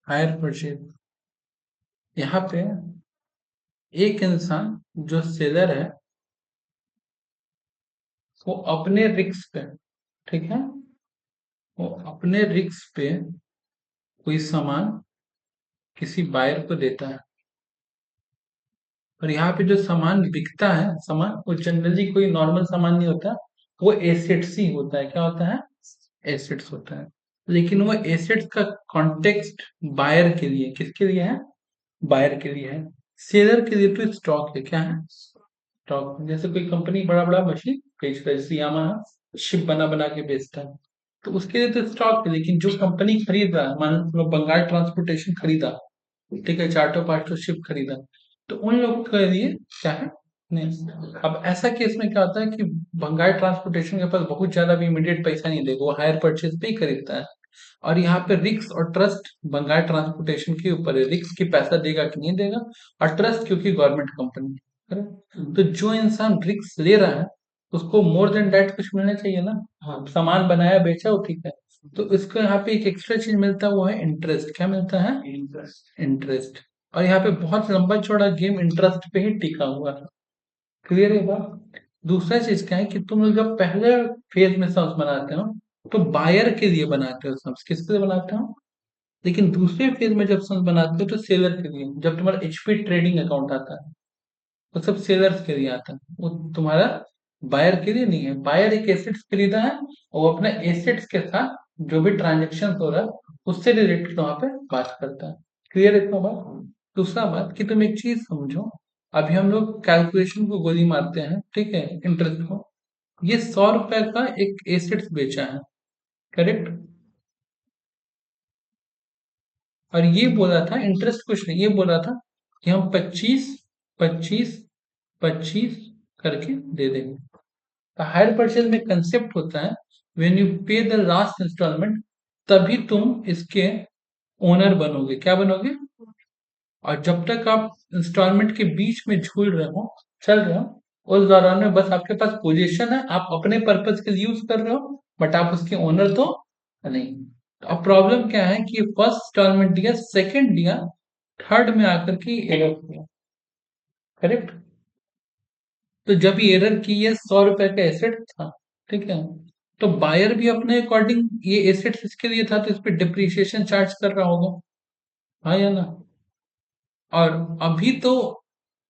Hire purchase. यहाँ पे एक इंसान जो सेलर है वो अपने रिस्क पे, ठीक है, वो अपने रिस्क पे कोई सामान किसी बायर को देता है। और यहाँ पे जो सामान बिकता है, सामान वो जनरली कोई नॉर्मल सामान नहीं होता, वो एसेट्स ही होता है। क्या होता है? एसेट्स होता है। लेकिन वो एसेट्स का कॉन्टेक्स्ट बायर के लिए, किसके लिए है? बायर के लिए है। सेलर के लिए तो स्टॉक है। क्या है? स्टॉक। जैसे कोई कंपनी बड़ा बड़ा मशीन बेच रहा है, जैसे यामाहा शिप बना बना के बेचता है, तो उसके लिए तो स्टॉक है। लेकिन जो कंपनी खरीद रहा है, मान लो बंगाल ट्रांसपोर्टेशन खरीदा, ठीक है, चार्टो पांचो शिप खरीदा, तो उन लोगों के लिए क्या है? नहीं। अब ऐसा केस में क्या होता है कि बंगाल ट्रांसपोर्टेशन के पास बहुत ज्यादा भी इमीडिएट पैसा नहीं देगा, वो हायर परचेज पे ही खरीदता है। और यहाँ पे रिक्स और ट्रस्ट बंगाल ट्रांसपोर्टेशन के ऊपर है, रिक्स की पैसा देगा कि नहीं देगा, और ट्रस्ट क्योंकि गवर्नमेंट कंपनी है। तो जो इंसान रिक्स ले रहा है उसको मोर देन डेट कुछ मिलना चाहिए ना। हाँ, सामान बनाया बेचा वो ठीक है, तो इसको यहाँ पे एक एक्स्ट्रा चीज मिलता है, वो है इंटरेस्ट। क्या मिलता है? इंटरेस्ट। और यहाँ पे बहुत लंबा चौड़ा गेम इंटरेस्ट पे ही टिका हुआ है। क्लियर है बात? दूसरा चीज क्या है कि तुम लोग जब पहले फेज में सब्स बनाते हो तो बायर के लिए बनाते हो सब्स, किसके लिए बनाते हो? लेकिन दूसरे फेज में जब सब्स बनाते हो तो सेलर के लिए। जब तुम्हारा एचपी ट्रेडिंग अकाउंट आता है वो सब सेलर्स के लिए आता है, वो तुम्हारा बायर के लिए नहीं है। बायर एक एसेट्स खरीदा है और वो अपने एसेट्स के साथ जो भी ट्रांजेक्शन हो रहा है उससे रिलेटेड वहां पे बात करता है। क्लियर है इतना बात? दूसरा बात कि तुम एक चीज समझो, अभी हम लोग कैलकुलेशन को गोली मारते हैं, ठीक है, इंटरेस्ट को। ये 100 रुपए का एक एसेट्स बेचा है, करेक्ट? और ये बोला था इंटरेस्ट कुछ नहीं, ये बोला था कि हम 25 25 25 करके दे देंगे। हायर परचेज में कंसेप्ट होता है व्हेन यू पे द लास्ट इंस्टॉलमेंट, तभी तुम इसके ओनर बनोगे। क्या बनोगे? और जब तक आप इंस्टॉलमेंट के बीच में झूल रहे हो, चल रहे हो, उस दौरान में बस आपके पास पोजीशन है, आप अपने पर्पज के लिए यूज कर रहे हो, बट आप उसके ओनर तो नहीं। तो अब प्रॉब्लम क्या है कि फर्स्ट इंस्टॉलमेंट दिया, सेकंड दिया, थर्ड में आकर के एरर किया, करेक्ट? तो जब ये एरर की, ये 100 रुपए का एसेट था, ठीक है, तो बायर भी अपने अकॉर्डिंग ये एसेट इसके लिए था तो इस पे डिप्रिसिएशन चार्ज कर रहा होगा। हाँ या ना? और अभी तो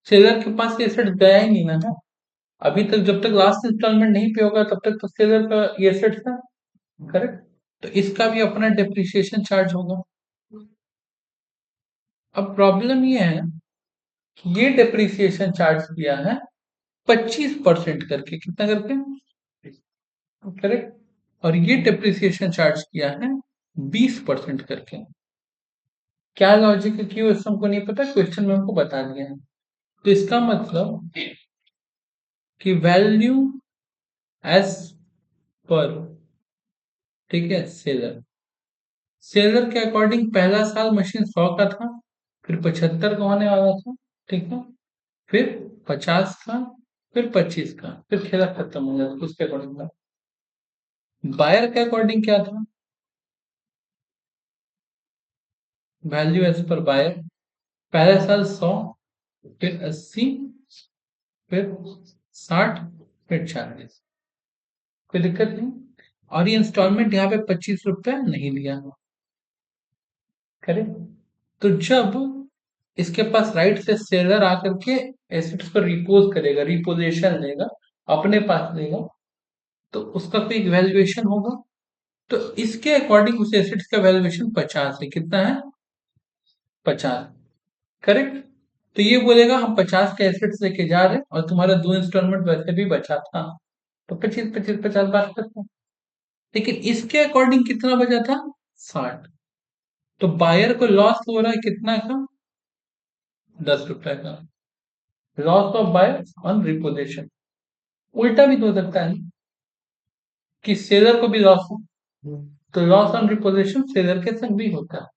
सेलर के पास ये एसेट गया ही नहीं ना। अभी तक जब तक लास्ट इंस्टॉलमेंट नहीं पे होगा तब तक तो सेलर का ये एसेट था, करेक्ट? तो इसका भी अपना डिप्रिसिएशन चार्ज होगा। अब प्रॉब्लम ये है कि ये डिप्रिसिएशन चार्ज किया है 25% करके, कितना करके? करेक्ट। और ये डिप्रिसिएशन चार्ज किया है 20% करके। क्या लॉजिक है कि वो हमको नहीं पता, क्वेश्चन में हमको बता दिया है। तो इसका मतलब कि वैल्यू एज पर, ठीक है, सेलर, सेलर के अकॉर्डिंग पहला साल मशीन 100 का था, फिर 75 का होने वाला था, ठीक है, फिर 50 का, फिर 25 का, फिर खेला खत्म हो जाता उसके अकॉर्डिंग था। बायर के अकॉर्डिंग क्या था? वैल्यू एज पर बायर, पहला साल 100, फिर 80, फिर 60, फिर 40। कोई दिक्कत नहीं। और ये इंस्टॉलमेंट यहाँ पे 25 रुपया नहीं दिया, करेक्ट? तो जब इसके पास राइट से सेलर आकर के एसेट्स पर रिपोज करेगा, रिपोजिशन लेगा, अपने पास लेगा, तो उसका कोई वैल्यूएशन होगा। तो इसके अकॉर्डिंग उस एसेट्स का वैल्यूएशन 50 है। कितना है? 50, करेक्ट? तो ये बोलेगा हम 50 के एसेट्स लेके जा रहे हैं और तुम्हारा 2 इंस्टॉलमेंट वैसे भी बचा था, तो 25 25 50 बात करते हैं। लेकिन इसके अकॉर्डिंग कितना बचा था? 60। तो बायर को लॉस हो रहा है कितना का? 10 रुपए का। Loss of buyer on repossession. उल्टा भी तो हो सकता है कि सेलर को भी लॉस हो, तो लॉस ऑन रिपोजिशन सेलर के संग भी होता है।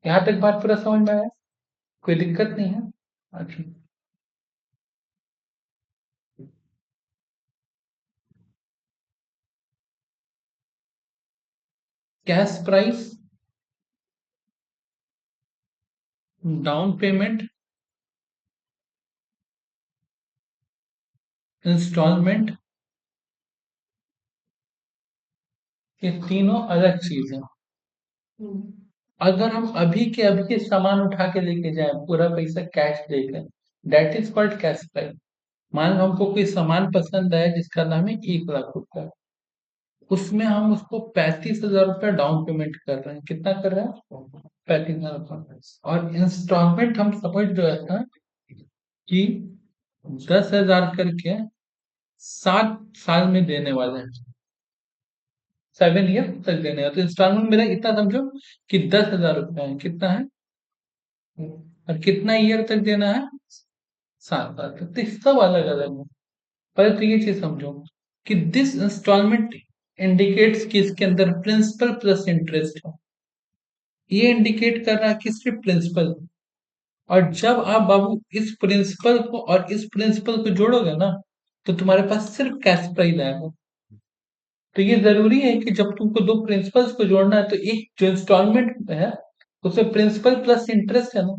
यहाँ तक बात पूरा समझ में आया? कोई दिक्कत नहीं है? अच्छा। Cash price down payment, installment, ये तीनों अलग चीज है। अगर हम अभी के अभी सामान उठा के लेके जाए पूरा पैसा कैश देकर, that is called cash price. मान लो हमको कोई सामान पसंद है जिसका दाम है 1 लाख रुपया, उसमें हम उसको 35,000 रुपया डाउन पेमेंट कर रहे हैं। कितना कर रहे हैं? 35,000 रुपया। और इंस्टॉलमेंट हम समझ रहे था कि 10,000 करके 7 साल में देने वाले हैं, 7 ईयर तक देने हैं। तो इंस्टॉलमेंट मेरा इतना समझो कि 10,000 रुपया है। कितना है? और कितना ईयर तक देना है? 7 साल तक। तो सब अलग अलग है। पहले तो ये चीज समझो कि दिस इंस्टॉलमेंट इंडिकेट्स कि इसके अंदर प्रिंसिपल प्लस इंटरेस्ट है। ये इंडिकेट कर रहा है कि सिर्फ प्रिंसिपल। और जब आप बाबू इस प्रिंसिपल को और इस प्रिंसिपल को जोड़ोगे ना, तो तुम्हारे पास सिर्फ कैश प्राइस आएगा। तो ये जरूरी है कि जब तुमको दो प्रिंसिपल्स को जोड़ना है, तो एक जो इंस्टॉलमेंट है उसमें प्रिंसिपल प्लस इंटरेस्ट है ना,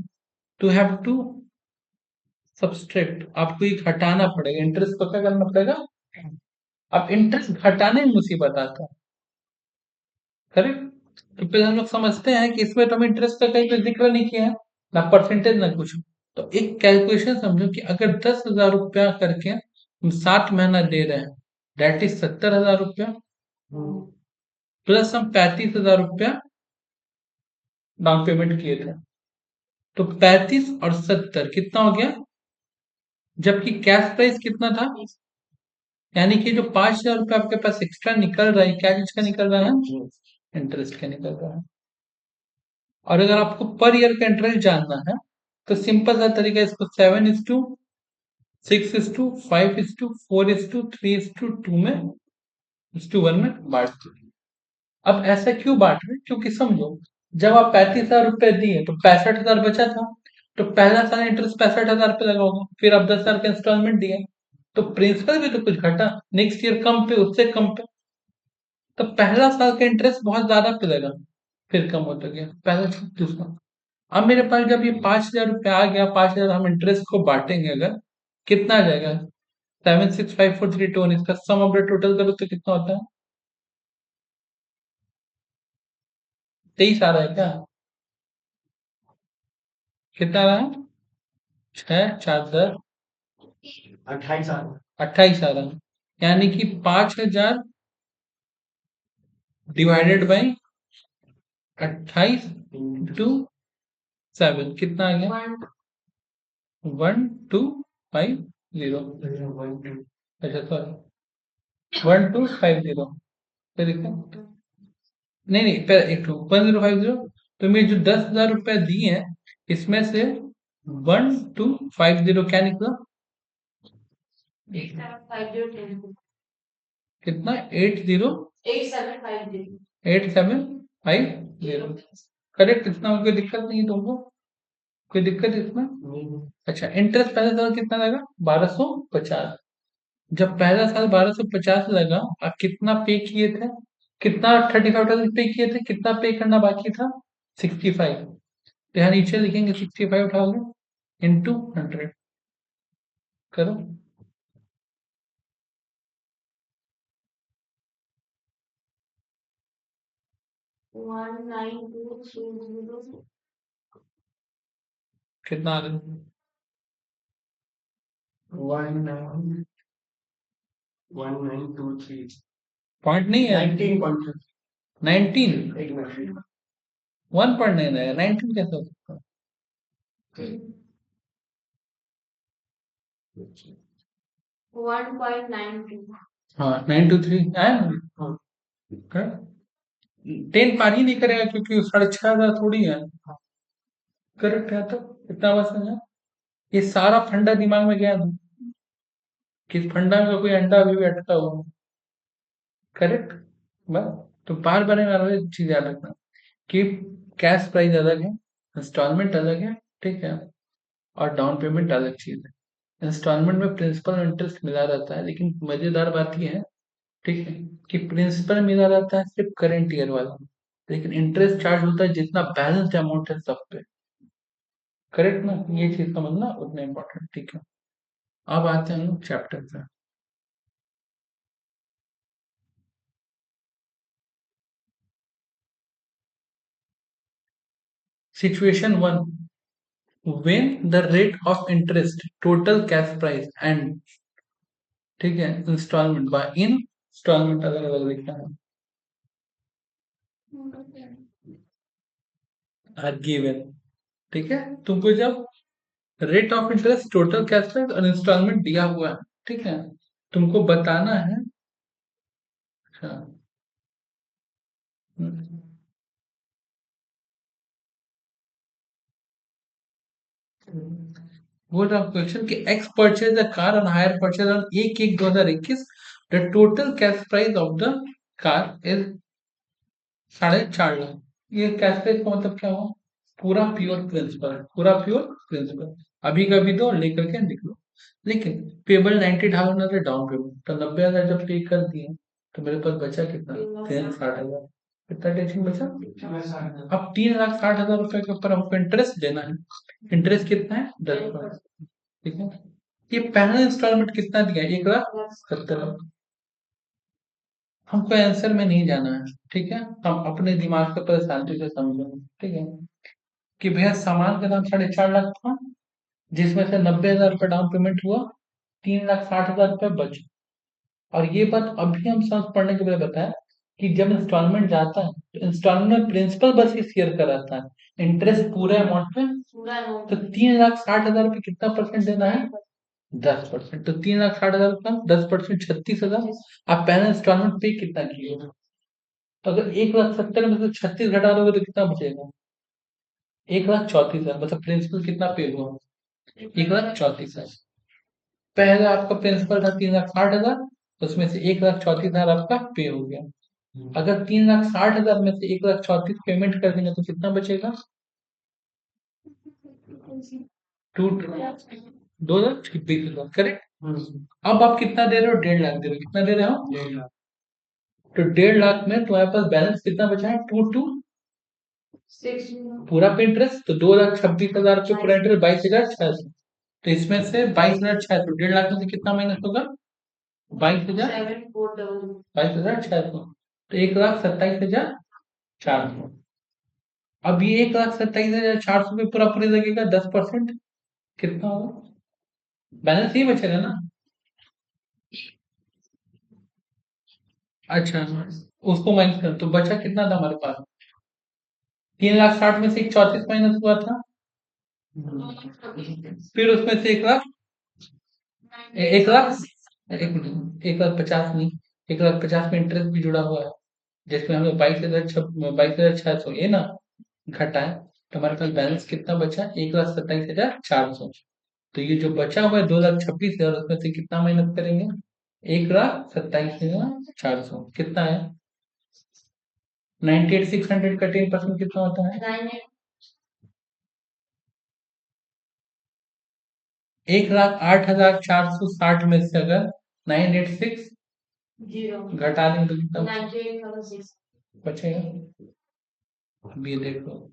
टू हैव टू सब्सट्रैक्ट, आपको एक हटाना पड़ेगा। इंटरेस्ट को क्या करना पड़ेगा? अब इंटरेस्ट घटाने में मुसीबत आता है। करेक्ट? तो फिर हम लोग समझते हैं कि इसमें तो हम इंटरेस्ट का कहीं पे जिक्र नहीं किया है, ना परसेंटेज ना कुछ। तो एक कैलकुलेशन समझो कि अगर 10,000 रुपया करके हम 7 महीना दे रहे हैं, डेट इज 70,000 रुपया, प्लस हम 35,000 रुपया डाउन पेमेंट किए थे। तो 35 और 70 कितना हो गया? जबकि कैश प्राइस कितना था? यानी कि जो 5,000 रुपया आपके पास एक्स्ट्रा निकल रहा है, क्या चीज का निकल रहा है? इंटरेस्ट का निकल रहा है। और अगर आपको पर ईयर का इंटरेस्ट जानना है, तो सिंपल सा तरीका, इसको 7:6:5:4:3:2 में 1 में बांट दो। अब ऐसा क्यों बांट रहे हैं? क्योंकि समझो, जब आप 35,000 रुपए दिए तो 65,000 बचा था। तो पहला साल इंटरेस्ट 65,000 पे लगा होगा, फिर आप 10 साल का इंस्टॉलमेंट दिए, तो प्रिंसिपल भी तो कुछ घटा। नेक्स्ट ईयर कम पे, उससे कम पे। तो पहला साल का इंटरेस्ट बहुत ज्यादा पे लगा, फिर कम होता गया पहला साल, दूसरा। अब मेरे पास जब ये 5,000 रुपया आ गया, 5,000 हम इंटरेस्ट को बांटेंगे, अगर कितना आ जाएगा? 7,6,5,4,3,2, इसका सम ऑफ द टोटल करो तो कितना होता है? 23 आ रहा है क्या? कितना आ रहा है? 6, 4, 10, 28 आ रहा है। यानी कि 5,000 डिवाइडेड बाई 28 टू 7 कितना आ गया? 1,250। अच्छा सॉरी, 1,250। फिर नहीं नहीं, पहले एक 1,050। तो मैं जो 10,000 रुपया दिए हैं, इसमें से 1,250 क्या निकला? कितना? 8750। करेक्ट? इतना कोई दिक्कत नहीं है तुमको? कोई दिक्कत इसमें? अच्छा, इंटरेस्ट पहले साल कितना लगा? 1,250। जब पहला साल 1,250 लगा, आप कितना पे किए थे? कितना? 35,000 पे किए थे। कितना पे करना बाकी था? 65। तो यहाँ नीचे लिखेंगे 65 उठाओगे इंटू 100 करो। कितना आ रहा है? 1923 पॉइंट नहीं है? 19। 1.9 है, 19 कैसे हो सकता है? 1.92। हाँ, 923 है ना? 10 पार ही नहीं करेगा, क्योंकि 6,500 थोड़ी है। करेक्ट है। तो इतना बस है। ये सारा फंडा दिमाग में गया था कि फंडा में कोई अंडा अभी भी अटका हुआ है। करेक्ट? बस। तो बार बार में चीज याद रखना कि कैश प्राइस अलग है, इंस्टॉलमेंट अलग है, ठीक है, और डाउन पेमेंट अलग चीज है। इंस्टॉलमेंट में प्रिंसिपल और इंटरेस्ट मिला रहता है, लेकिन मजेदार बात यह है, ठीक है, कि प्रिंसिपल मिला रहता है सिर्फ करेंट ईयर वाला, लेकिन इंटरेस्ट चार्ज होता है जितना बैलेंस अमाउंट है सब पे। करेक्ट ना? ये चीज समझना उतना इम्पोर्टेंट, ठीक है। अब आते हैं हम लोग चैप्टर पे। Situation one, when the rate of interest, total cash price and ठीक है इंस्टॉलमेंट बाय इंस्टॉलमेंट अलग अलग लिखना है, आर गिवन। ठीक है, तुमको जब rate of interest, total cash price और इंस्टॉलमेंट दिया हुआ है, ठीक है, तुमको बताना है। अच्छा, वो था क्वेश्चन कि X purchase a car on hire purchase on 1/1/2021, the total cash price of the car is 4.5 lakh. ये कैश प्राइस का मतलब क्या हुआ? पूरा प्योर प्रिंसिपल, पूरा प्योर प्रिंसिपल। अभी का भी दो लेकर के निकलो। लेकिन पेबल 90,000 डाउन पेमेंट, तो 90,000 जब पे कर दिए तो मेरे पास बचा कितना? 3,60,000। कितना टेंशन बचा? अब 3,60,000 रुपए के ऊपर हमको इंटरेस्ट देना है। इंटरेस्ट कितना है? 10%। ठीक है, ये पहला इंस्टॉलमेंट कितना दिया? 1,70,000। हमको आंसर में नहीं जाना है, ठीक है, हम अपने दिमाग से पहले शांति से समझेंगे, ठीक है, कि भैया सामान का दाम 4.5 लाख था, जिसमें से 90,000 रुपये डाउन पेमेंट हुआ, 3,60,000 रुपये बचे। और ये बात अभी हम समझ पढ़ने के बाद बताया कि जब इंस्टॉलमेंट जाता है तो इंस्टॉलमेंट में प्रिंसिपल बस ही शेयर कराता है, इंटरेस्ट पूरे अमाउंट में। तो 3,60,000 रुपये कितना परसेंट देना है? 10%। तो 3,60,000 का 10% 36,000। आप पहले इंस्टॉलमेंट पे कितना किए? तो अगर 1,70,000 में से 36 घटा दोगे तो कितना बचेगा? 1,34,000। मतलब प्रिंसिपल कितना पे हुआ? 1,34,000। पहले आपका प्रिंसिपल था 3,60,000, उसमें से 1,34,000 आपका पे हो गया। अगर 3,60,000 में से 1,34,000 पेमेंट कर देंगे तो कितना बचेगा? 2,26,000। करेक्ट। अब आप कितना दे रहे हो? 1.5 लाख दे रहे हो। कितना दे रहे हो? तो 1.5 लाख में तुम्हारे पास बैलेंस कितना बचा है? 2,2 पूरा पे इंटरेस्ट। तो 2,26,000 रुपये पूरा इंटरेस्ट 22,600। तो इसमें से 22,600, 1.5 लाख में से कितना माइनस होगा? 22,000, 22,600। तो 1,27,400। अब ये 1,27,400 पे पूरा पूरी लगेगा 10%, कितना होगा? बैलेंस ही बचेगा ना? अच्छा, उसको माइनस कर, तो बचा कितना था हमारे पास? 3,60,000 में से 1,34,000 माइनस हुआ था। फिर उसमें से 1,00,000, 1,00,000, 1,50,000 नहीं, 1,50,000 में इंटरेस्ट भी जुड़ा हुआ है, जिसमें हमें 22,600 ये ना घटा है। तो हमारे पास बैलेंस कितना बचा? 1,27,400। तो ये जो बचा हुआ है 2,26,000, उसमें से कितना माइनस करेंगे? 1,27,400 कितना है? 98,600 का 10% कितना होता है? 1,08,460 में से अगर 986 घटा दें तो कितना बचेगा? अब ये देखो,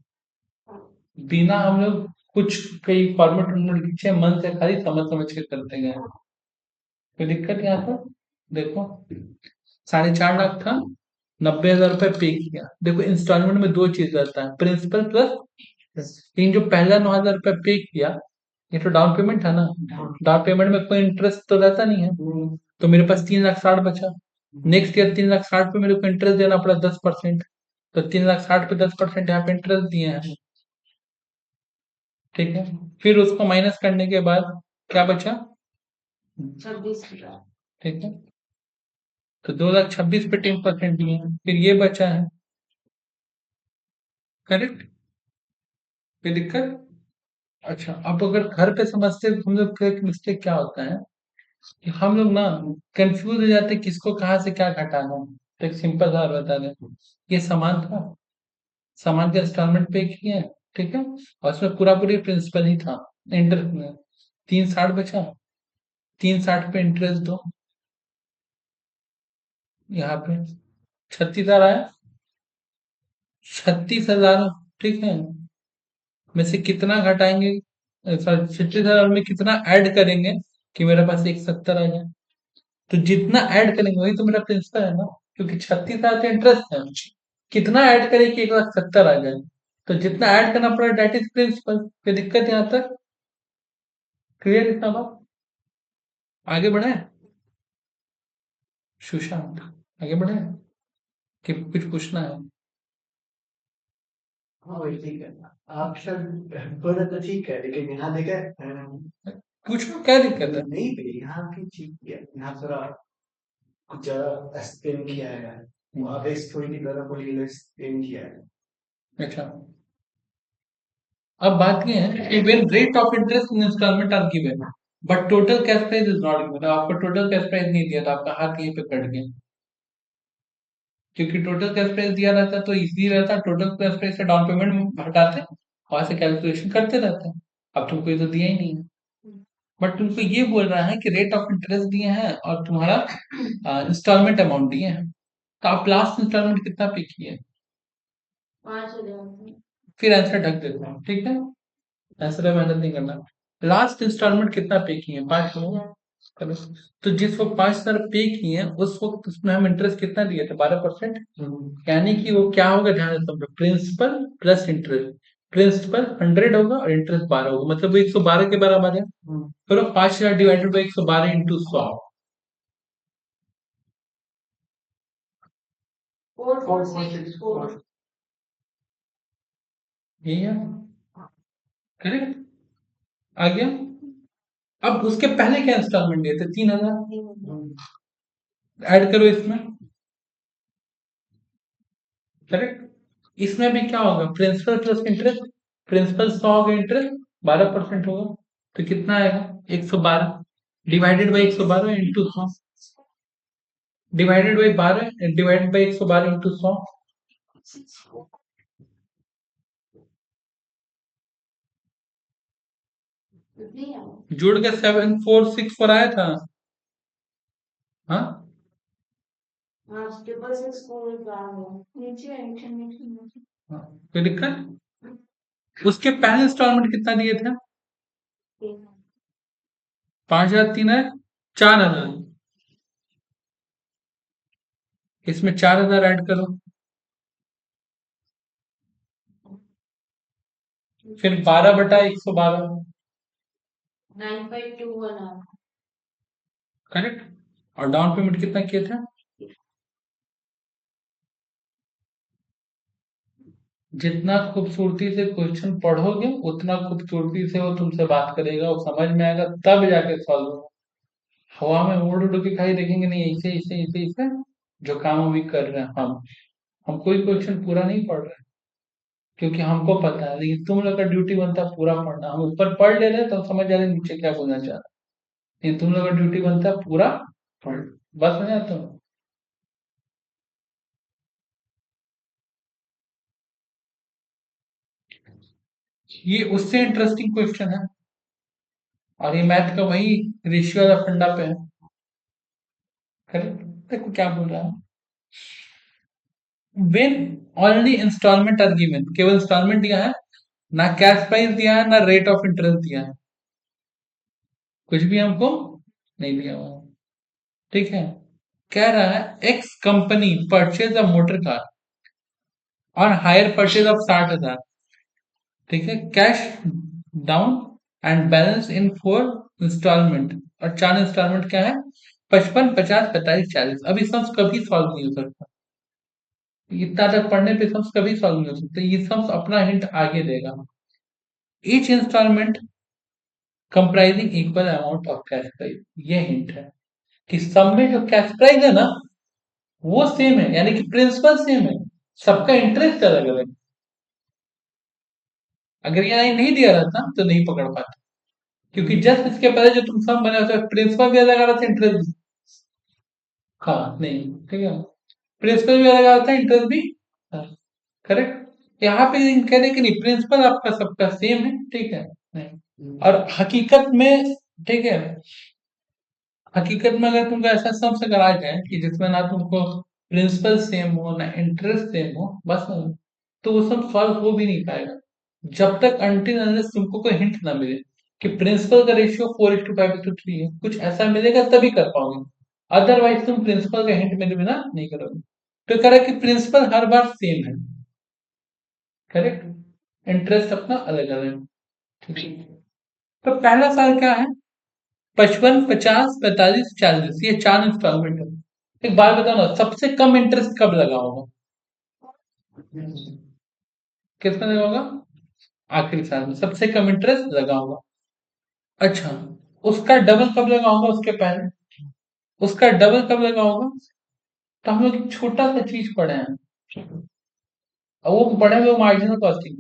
बिना हम लोग कुछ कई फॉर्मेट लिखे, मन से खाली समझ समझ के करते गए। कोई दिक्कत यहाँ पर? देखो, 4.5 लाख था, 90,000 रुपये पे किया। देखो इंस्टॉलमेंट में दो चीज रहता है, प्रिंसिपल प्लस। इन जो पहला 9,000 रुपये पे किया, ये तो डाउन पेमेंट है ना। डाउन पेमेंट में कोई इंटरेस्ट तो रहता नहीं है। तो मेरे पास 3,60,000 बचा। नेक्स्ट ईयर 3,60,000 पे मेरे को इंटरेस्ट देना पड़ा 10%। तो 3,60,000 पे 10% यहाँ पे इंटरेस्ट दिए हैं, ठीक है। फिर उसको माइनस करने के बाद क्या बचा? 26,000। ठीक है, तो 2,26,000 पे 10% दिए हैं, फिर ये बचा है। करेक्ट। कोई दिक्कत? अच्छा, अब अगर घर पे समझते हम लोग का एक मिस्टेक क्या होता है कि हम लोग ना कंफ्यूज हो जाते हैं किसको कहाँ से क्या घटाना है। तो एक सिंपल सा बता दें, ये सामान था, सामान के इंस्टॉलमेंट पे किए हैं, ठीक है, और उसमें पूरा पूरी प्रिंसिपल ही था। इंटरेस्ट में 3,60 बचा, 3,60 पे इंटरेस्ट दो, यहाँ पे 36,000 आया। 36,000, ठीक है, में से कितना घटाएंगे? सर 36,000 में कितना ऐड करेंगे कि मेरे पास 170 आ जाए? तो जितना ऐड करेंगे वही तो मेरा प्रिंसिपल है ना, क्योंकि 36,000 तो इंटरेस्ट है। कितना ऐड करें कि 1,70,000 आ जाए? तो जितना ऐड करना पड़ा डेट इज प्रिंसिपल। कोई दिक्कत यहाँ तक? क्लियर इतना बात? आगे बढ़े सुशांत, आगे बढ़े कि कुछ पूछना है? हाँ वही ठीक है। आप शायद बोला तो ठीक है, लेकिन यहाँ देखा पूछो क्या दिक्कत है? नहीं भी यहाँ की ठीक है, यहाँ थोड़ा कुछ ज्यादा एक्सप्लेन किया है। वहाँ पे थोड़ी की तरह बोली एक्सप्लेन किया है। अच्छा, अब बात ये है कि when rate of interest in installment are given but total cash price is not given, आपको टोटल कैश प्राइस नहीं दिया तो आपका हाथ यहीं पे कट गया, क्योंकि टोटल कैश प्राइस दिया रहता तो इजी रहता, टोटल कैश प्राइस से डाउन पेमेंट हटाते वहां से कैलकुलेशन करते रहते। अब तुमको ये तो दिया ही नहीं है, बट तुमको ये बोल रहा है कि रेट ऑफ इंटरेस्ट दिए हैं और तुम्हारा इंस्टॉलमेंट अमाउंट दिए हैं, तो आप लास्ट इंस्टॉलमेंट कितना पे किए? 5,000। फिर आंसर ढक देता हूँ, ठीक है? आंसर में मेहनत नहीं करना। लास्ट इंस्टॉलमेंट कितना पे किए? 5,000। चलो, तो जिस वक्त 5,000 पे किए हैं उस वक्त उसमें हम इंटरेस्ट कितना दिए थे? 12%। यानी कि वो क्या होगा, ध्यान से समझो, प्रिंसिपल प्लस इंटरेस्ट। प्रिंसिपल 100 होगा और इंटरेस्ट 12 होगा, मतलब वो 112 के बराबर है। करो 5,000 डिवाइडेड बाई 112 इंटू 100। 4,464। यही है, करेक्ट? आ गया? अब उसके पहले क्या इंस्टॉलमेंट दिए थे? 3,000। ऐड करो इसमें, करेक्ट? इसमें भी क्या होगा? Principal plus interest. प्रिंसिपल 100 होगा, इंटरेस्ट 12% होगा, तो कितना आएगा? 112 divided by 112 into 100, divided by 12 divided by 112 into 100। जोड़ के 7,464 आया था। हाँ, हाँ, कोई दिक्कत? उसके पहले इंस्टॉलमेंट कितना दिए थे? 5,000, 3,000, 4,000। इसमें 4,000 ऐड करो, फिर 12/112, 9,521। करेक्ट? और डाउन पेमेंट कितना किए थे? जितना खूबसूरती से क्वेश्चन पढ़ोगे उतना खूबसूरती से वो तुमसे बात करेगा, वो समझ में आएगा तब जाके सॉल्व होगा। हवा में उड़ उड़ के खाली देखेंगे नहीं, ऐसे ऐसे ऐसे ऐसे जो काम अभी कर रहे हैं हम कोई क्वेश्चन पूरा नहीं पढ़ रहे हैं, क्योंकि हमको पता है, लेकिन तुम लोग का ड्यूटी बनता है पूरा पढ़ना। हम ऊपर पढ़ ले रहे हैं तो हम समझ जा रहे हैं नीचे क्या बोलना चाह रहे हैं, लेकिन तुम लोग का ड्यूटी बनता है पूरा पढ़। बस में आता हूँ। ये उससे इंटरेस्टिंग क्वेश्चन है, और ये मैथ का वही रेशियो वाला फंडा पे है, करेक्ट? देखो क्या बोल रहा है, when only installment are given, केवल इंस्टॉलमेंट दिया है, ना कैश प्राइस दिया है ना रेट ऑफ इंटरेस्ट दिया है, कुछ भी हमको नहीं दिया हुआ है, ठीक है? कह रहा है X company purchase a motor car और हायर परचेज ऑफ 60,000, ठीक है, cash down and balance in 4 installment, और 4 इंस्टॉलमेंट क्या है? 55, 50, 45, 40। अभी सम्स कभी सॉल्व नहीं हो सकता, इतना तक पढ़ने पे सम्स कभी सॉल्व नहीं हो सकते, ये सम्स अपना हिंट आगे देगा। Each installment comprising equal amount of cash price, ये हिंट है कि सब में जो कैश प्राइस है ना वो सेम है, यानी कि प्रिंसिपल सेम है, सबका इंटरेस्ट अलग अलग। अगर ये लाइन नहीं दिया रहता तो नहीं पकड़ पाते, क्योंकि जस्ट इसके पहले जो तुम सम बने होते प्रिंसिपल भी अलग आ रहा था, इंटरेस्ट। हाँ नहीं, ठीक है, प्रिंसिपल भी अलग आ रहा था, इंटरेस्ट भी, करेक्ट? यहाँ पे कह रहे कि नहीं, प्रिंसिपल आपका सबका सेम है, ठीक है? नहीं, और हकीकत में, ठीक है, हकीकत में अगर तुमको ऐसा सम अगर आ जाए कि जिसमें ना तुमको प्रिंसिपल सेम हो ना इंटरेस्ट सेम हो, बस तो वो सब सॉल्व हो भी नहीं पाएगा जब तक अनटिल अनलेस तुमको कोई हिंट ना मिले। कि प्रिंसिपल का रेशियो 4:5:3 है, कुछ ऐसा मिलेगा तभी कर पाओगे, अदरवाइज तुम प्रिंसिपल का हिंट मेरे बिना नहीं करोगे। तो कह रहा है कि प्रिंसिपल हर बार सेम है, करेक्ट, इंटरेस्ट अपना अलग अलग, ठीक है। तो पहला साल क्या है, 55, 50, 45, 40, ये 4 इंस्टॉलमेंट है। एक बात बताओ ना, सबसे कम इंटरेस्ट कब लगा होगा, किसमें लगा होगा, आखिरी साल में सबसे कम इंटरेस्ट लगा होगा। अच्छा, उसका डबल कब लगा होगा, उसके पहले, उसका डबल कब लगा होगा। तो हम लोग एक छोटा सा चीज पढ़े हैं, और वो पढ़े हुए marginal costing,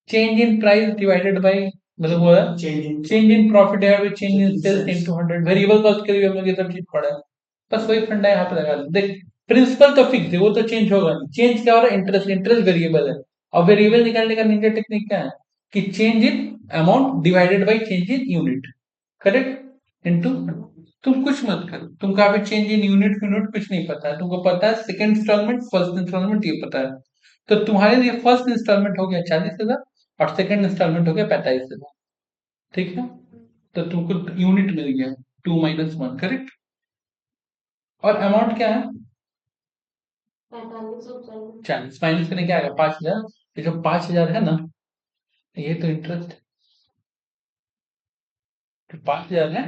change in price divided by, मतलब वो है change in profit divided by change in sales into 100, variable cost के लिए हम लोग ये सब चीज पढ़ा है। बस वही फंडा यहाँ पे लगा देख, प्रिंसिपल तो फिक्स है, वो तो चेंज होगा नहीं। चेंज क्या हो रहा है, इंटरेस्ट, इंटरेस्ट वेरिएबल है, और वेरिएबल निकालने का निंजा टेक्निक क्या है कि change in amount divided by change in unit, correct, into, तुम कुछ मत करो, तुमको अभी चेंज इन यूनिट यूनिट कुछ नहीं पता है, तुमको पता है सेकंड इंस्टॉलमेंट फर्स्ट इंस्टॉलमेंट ये पता है। तो तुम्हारे लिए फर्स्ट इंस्टॉलमेंट हो गया 40,000 और सेकंड इंस्टॉलमेंट हो गया 45,000, ठीक है। तो तुमको यूनिट मिल गया 2 - 1, करेक्ट। और अमाउंट क्या है, 40 माइनस करने क्या आएगा, 5,000। ये जो 5,000 है ना, ये तो इंटरेस्ट, जो 5,000 है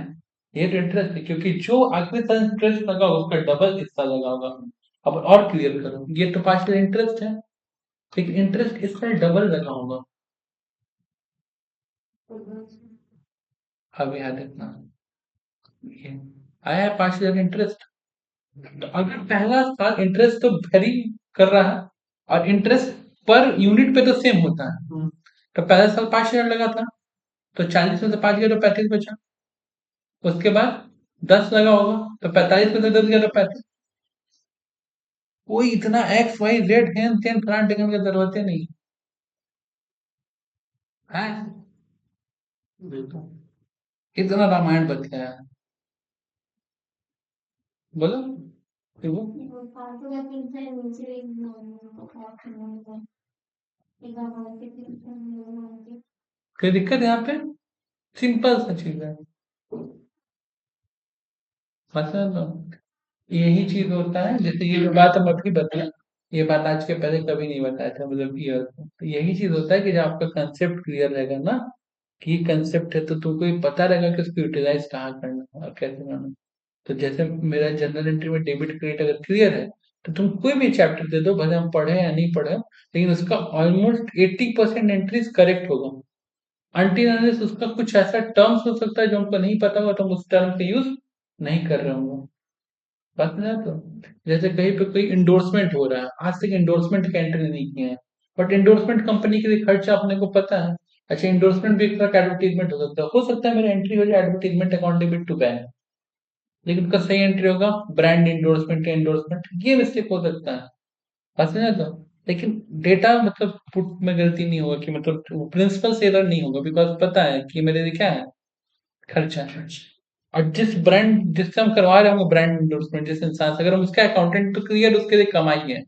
ये तो इंटरेस्ट है, क्योंकि जो आखिरी साल इंटरेस्ट लगा होगा उसका डबल हिस्सा लगा होगा। अब और क्लियर करो, ये तो 5,000 इंटरेस्ट है, लेकिन इंटरेस्ट इसका डबल लगा होगा। अब याद रखना, ये आया 5,000 इंटरेस्ट, तो अगर पहला साल इंटरेस्ट तो वेरी कर रहा है, और इंटरेस्ट पर यूनिट पे तो सेम होता है, तो पहला साल 5,000 लगा था, तो 40 में से 5 गया तो 35 बचा। उसके बाद 10 लगा होगा, तो 45 में से 10 गया तो 35। कोई इतना एक्स वाई जेड हेन तेन फलान टिकन की जरूरत ही नहीं है, इतना रामायण बच गया है, बोलो, देखो, कोई दिक्कत है यहाँ पे, सिंपल सा चीज है, मतलब यही चीज होता है। जैसे ये जो बात हम अभी बताए, ये बात आज के पहले कभी नहीं बताया था, मतलब ये तो यही चीज होता है कि जब आपका कंसेप्ट क्लियर रहेगा ना, कि कंसेप्ट है, तो तुमको ये पता रहेगा कि उसको यूटिलाइज कहाँ करना है और कैसे करना है। तो जैसे मेरा जनरल एंट्री में डेबिट क्रेडिट अगर क्लियर है, तो तुम कोई भी चैप्टर दे दो, भले हम पढ़े या नहीं पढ़े, लेकिन उसका ऑलमोस्ट 80% एंट्रीज करेक्ट होगा, अनटिल अनलेस उसका कुछ ऐसा टर्म्स हो सकता है जो हमको नहीं पता होगा, तो हम उस टर्म का यूज नहीं कर रहे होंगे। बात में तो जैसे कहीं पे कोई इंडोर्समेंट हो रहा है, आज तक इंडोर्समेंट का एंट्री नहीं किया है, बट इंडोर्समेंट कंपनी के लिए खर्चा अपने को पता है। अच्छा, इंडोर्समेंट भी एक तरह का एडवर्टीजमेंट हो सकता है मेरा एंट्री हो जाए advertisement account debit to bank, लेकिन उसका सही एंट्री होगा ब्रांड इंडोर्समेंट या इंडोर्समेंट, ये मिस्टेक हो सकता है, बात समझे तो। लेकिन डेटा मतलब पुट में गलती नहीं होगा, कि मतलब प्रिंसिपल से एरर नहीं होगा, बिकॉज पता है कि मेरे लिए क्या है, खर्चा है। और जिस ब्रांड जिससे हम करवा रहे होंगे ब्रांड इंडोर्समेंट, जिस इंसान से, अगर हम उसका अकाउंटेंट तो क्लियर उसके लिए कमाई है,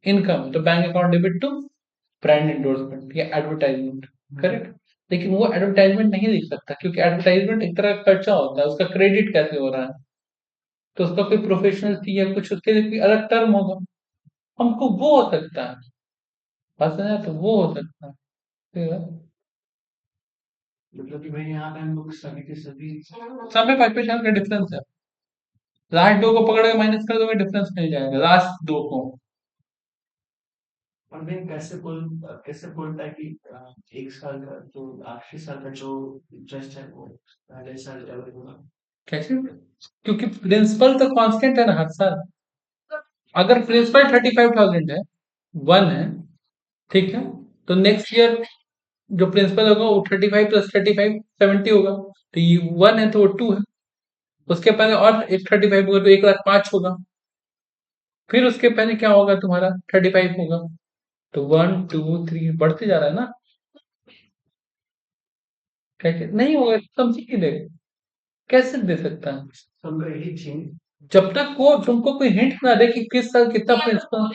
इनकम, तो bank account debit to brand endorsement या एडवर्टाइजमेंट, करेक्ट। लेकिन वो एडवर्टाइजमेंट नहीं लिख सकता, क्योंकि एडवर्टाइजमेंट एक तरह का खर्चा होता है, उसका क्रेडिट कैसे हो रहा है, तो उसका कोई प्रोफेशनल फी या कुछ उसके लिए कोई अलग टर्म होगा, हमको वो हो सकता है, बस है तो वो हो सकता है, ठीक है? मतलब कि भाई यहाँ पे हम लोग सभी के सभी सब में 5-5 का डिफरेंस है, लास्ट दो को पकड़ के माइनस कर दोगे डिफरेंस मिल जाएगा, लास्ट दो को। और मैं कैसे बोलता है कि एक साल का जो आखिरी साल का जो इंटरेस्ट है वो पहले साल डबल होगा। कैसे, क्योंकि प्रिंसिपल तो कांस्टेंट है ना हर साल, अगर प्रिंसिपल 35,000 है, 1 है, ठीक है, तो नेक्स्ट ईयर जो प्रिंसिपल होगा वो 35 + 35 70 होगा, तो ये 1 है तो वो 2 है, उसके पहले और एक 35 होगा तो 1,05,000 होगा, फिर उसके पहले क्या होगा तुम्हारा 35 होगा, तो 1 2 3 बढ़ते जा रहा है ना, कैसे नहीं होगा, समझ ही दे, कैसे दे सकता है, सबका यही थीम। जब तक वो तुमको कोई हिंट ना दे कि किस साल कितना प्रिंसिपल,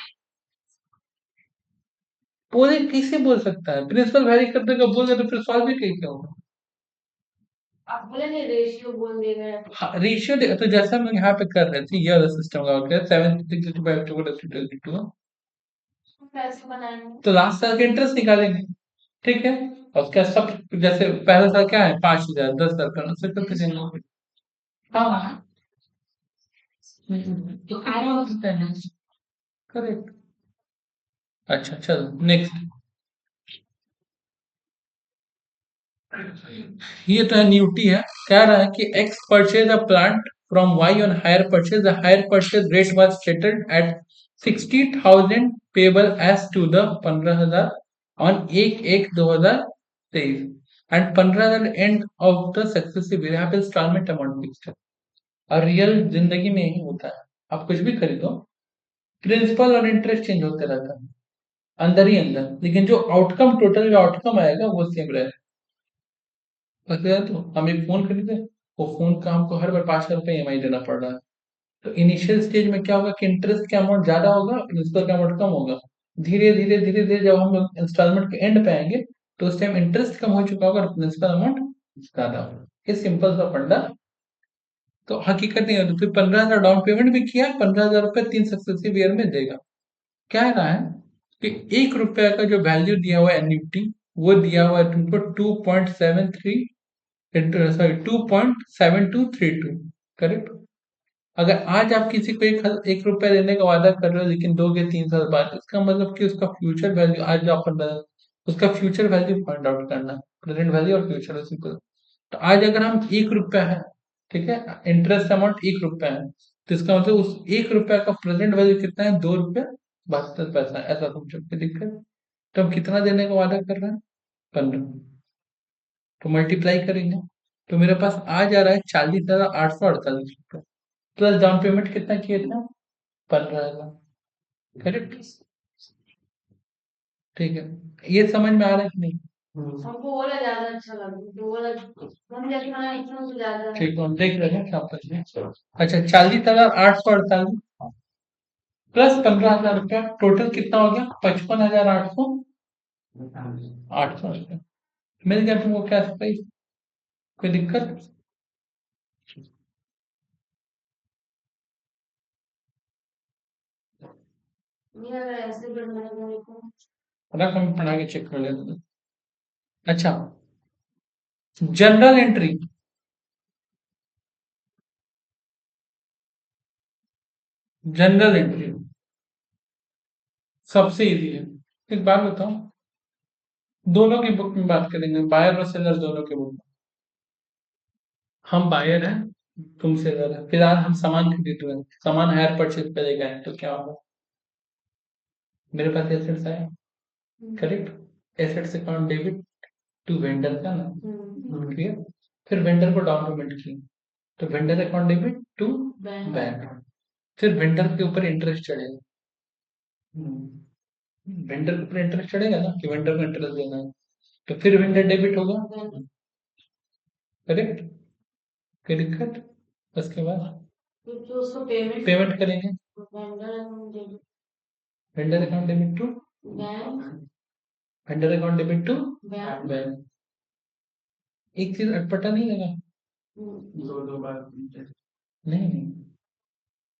पूरे कैसे बोल सकता है? प्रिंसिपल वैरी करने का बोल रहे तो फिर सॉल्व भी कैसे होगा? आप बोले नहीं रेशियो बोल दे रहे हैं। हाँ, रेशियो तो जैसा हम लोग यहाँ पे कर रहे थे, ये वाला सिस्टम का होता है 7 तो कैसे बनाएंगे? तो लास्ट साल का इंटरेस्ट निकालेंगे, ठीक है? और उसका सब जैसे पहला साल क्या है, 5,000, 10,000 का उससे करते जाएंगे। हाँ, तो करेक्ट। अच्छा चलो नेक्स्ट, ये तो है न्यूटी है। कह रहा है कि X purchase a plant from Y on hire purchase, the hire purchase rate was settled at 60,000 payable as to the 15,000 on 1/1/2023 and 15,000 end of the successive year. यहाँ पे इंस्टॉलमेंट अमाउंट फिक्स्ड है और रियल जिंदगी में यही होता है। आप कुछ भी खरीदो, प्रिंसिपल और इंटरेस्ट चेंज होते रहता है अंदर ही अंदर, लेकिन जो आउटकम, टोटल जो आउटकम आएगा वो सेम रहेगा। पता है, तो हम एक फोन खरीदे, वो फोन का हमको हर बार 5,000 रुपये EMI देना पड़ रहा है। तो इनिशियल स्टेज में क्या होगा कि इंटरेस्ट का अमाउंट ज्यादा होगा, प्रिंसिपल का अमाउंट कम होगा। धीरे धीरे धीरे धीरे जब हम लोग इंस्टॉलमेंट के एंड पे आएंगे तो उस टाइम इंटरेस्ट कम हो चुका होगा और प्रिंसिपल अमाउंट ज्यादा होगा। ये सिंपल सा फंडा। तो हकीकत नहीं है, तो फिर 15,000 डाउन पेमेंट भी किया, 15,000 रुपये 3 सक्सेसिव ईयर में देगा। क्या रहा है कि 1 रुपया का जो वैल्यू दिया हुआ है एन्युटी, वो दिया हुआ है तुमको 2.73 सॉरी 2.7232, करेक्ट? अगर आज आप किसी को 1 रुपया देने का वादा कर रहे हो लेकिन दोगे 3 साल बाद, इसका मतलब कि उसका फ्यूचर वैल्यू आज जो आप उसका फ्यूचर वैल्यू फाइंड आउट करना, प्रेजेंट वैल्यू और फ्यूचर वैल्यू को। तो आज अगर हम 1 रुपया है, ठीक है, इंटरेस्ट अमाउंट 1 रुपया है, तो इसका मतलब उस 1 रुपया का प्रेजेंट वैल्यू कितना है, 2 रुपया 72 पैसा, ऐसा समझो कोई दिक्कत? तो हम कितना देने का वादा कर रहे हैं, 15। तो मल्टीप्लाई करेंगे तो मेरे पास आ जा रहा है 40,848 रुपये, प्लस डाउन पेमेंट कितना किए थे, 15,000, करेक्ट? ठीक है, ये समझ में आ रहा है कि नहीं? हमको वो वाला ज्यादा अच्छा लगा, तो वो वाला हम जैसे बनाए इतना तो ज्यादा। ठीक है, हम देख रहे हैं क्या पर। अच्छा, 40,848 प्लस 15,000 रुपया, टोटल कितना हो गया, 55,800 रुपया मिल गया तुमको कैश प्राइस। कोई दिक्कत? नहीं अगर ऐसे बनाए मेरे को। रख, हम पढ़ा के चेक कर लेते हैं। अच्छा, जनरल एंट्री, जनरल एंट्री सबसे इजी है। एक बात बताओ, दोनों की बुक में बात करेंगे, बायर और सेलर दोनों की बुक में। हम बायर हैं, तुम सेलर है, फिलहाल हम सामान खरीद रहे हैं, सामान हायर परचेज पे लेके आए, तो क्या होगा, मेरे पास एसेट्स आए, correct? Assets account debit to vendor का ना, क्लियर? फिर वेंडर को डाउन पेमेंट की, तो vendor account debit to bank. फिर वेंडर के ऊपर इंटरेस्ट चढ़ेगा, वेंडर के ऊपर इंटरेस्ट चढ़ेगा ना, कि वेंडर को इंटरेस्ट देना है, तो फिर वेंडर डेबिट होगा, करेक्ट? कोई दिक्कत? उसके बाद तो उसको पेमेंट पेमेंट करेंगे, vendor vendor account debit to bank vendor account debit to bank. Bank. एक चीज अटपटा नहीं लगा? दो बार नहीं नहीं,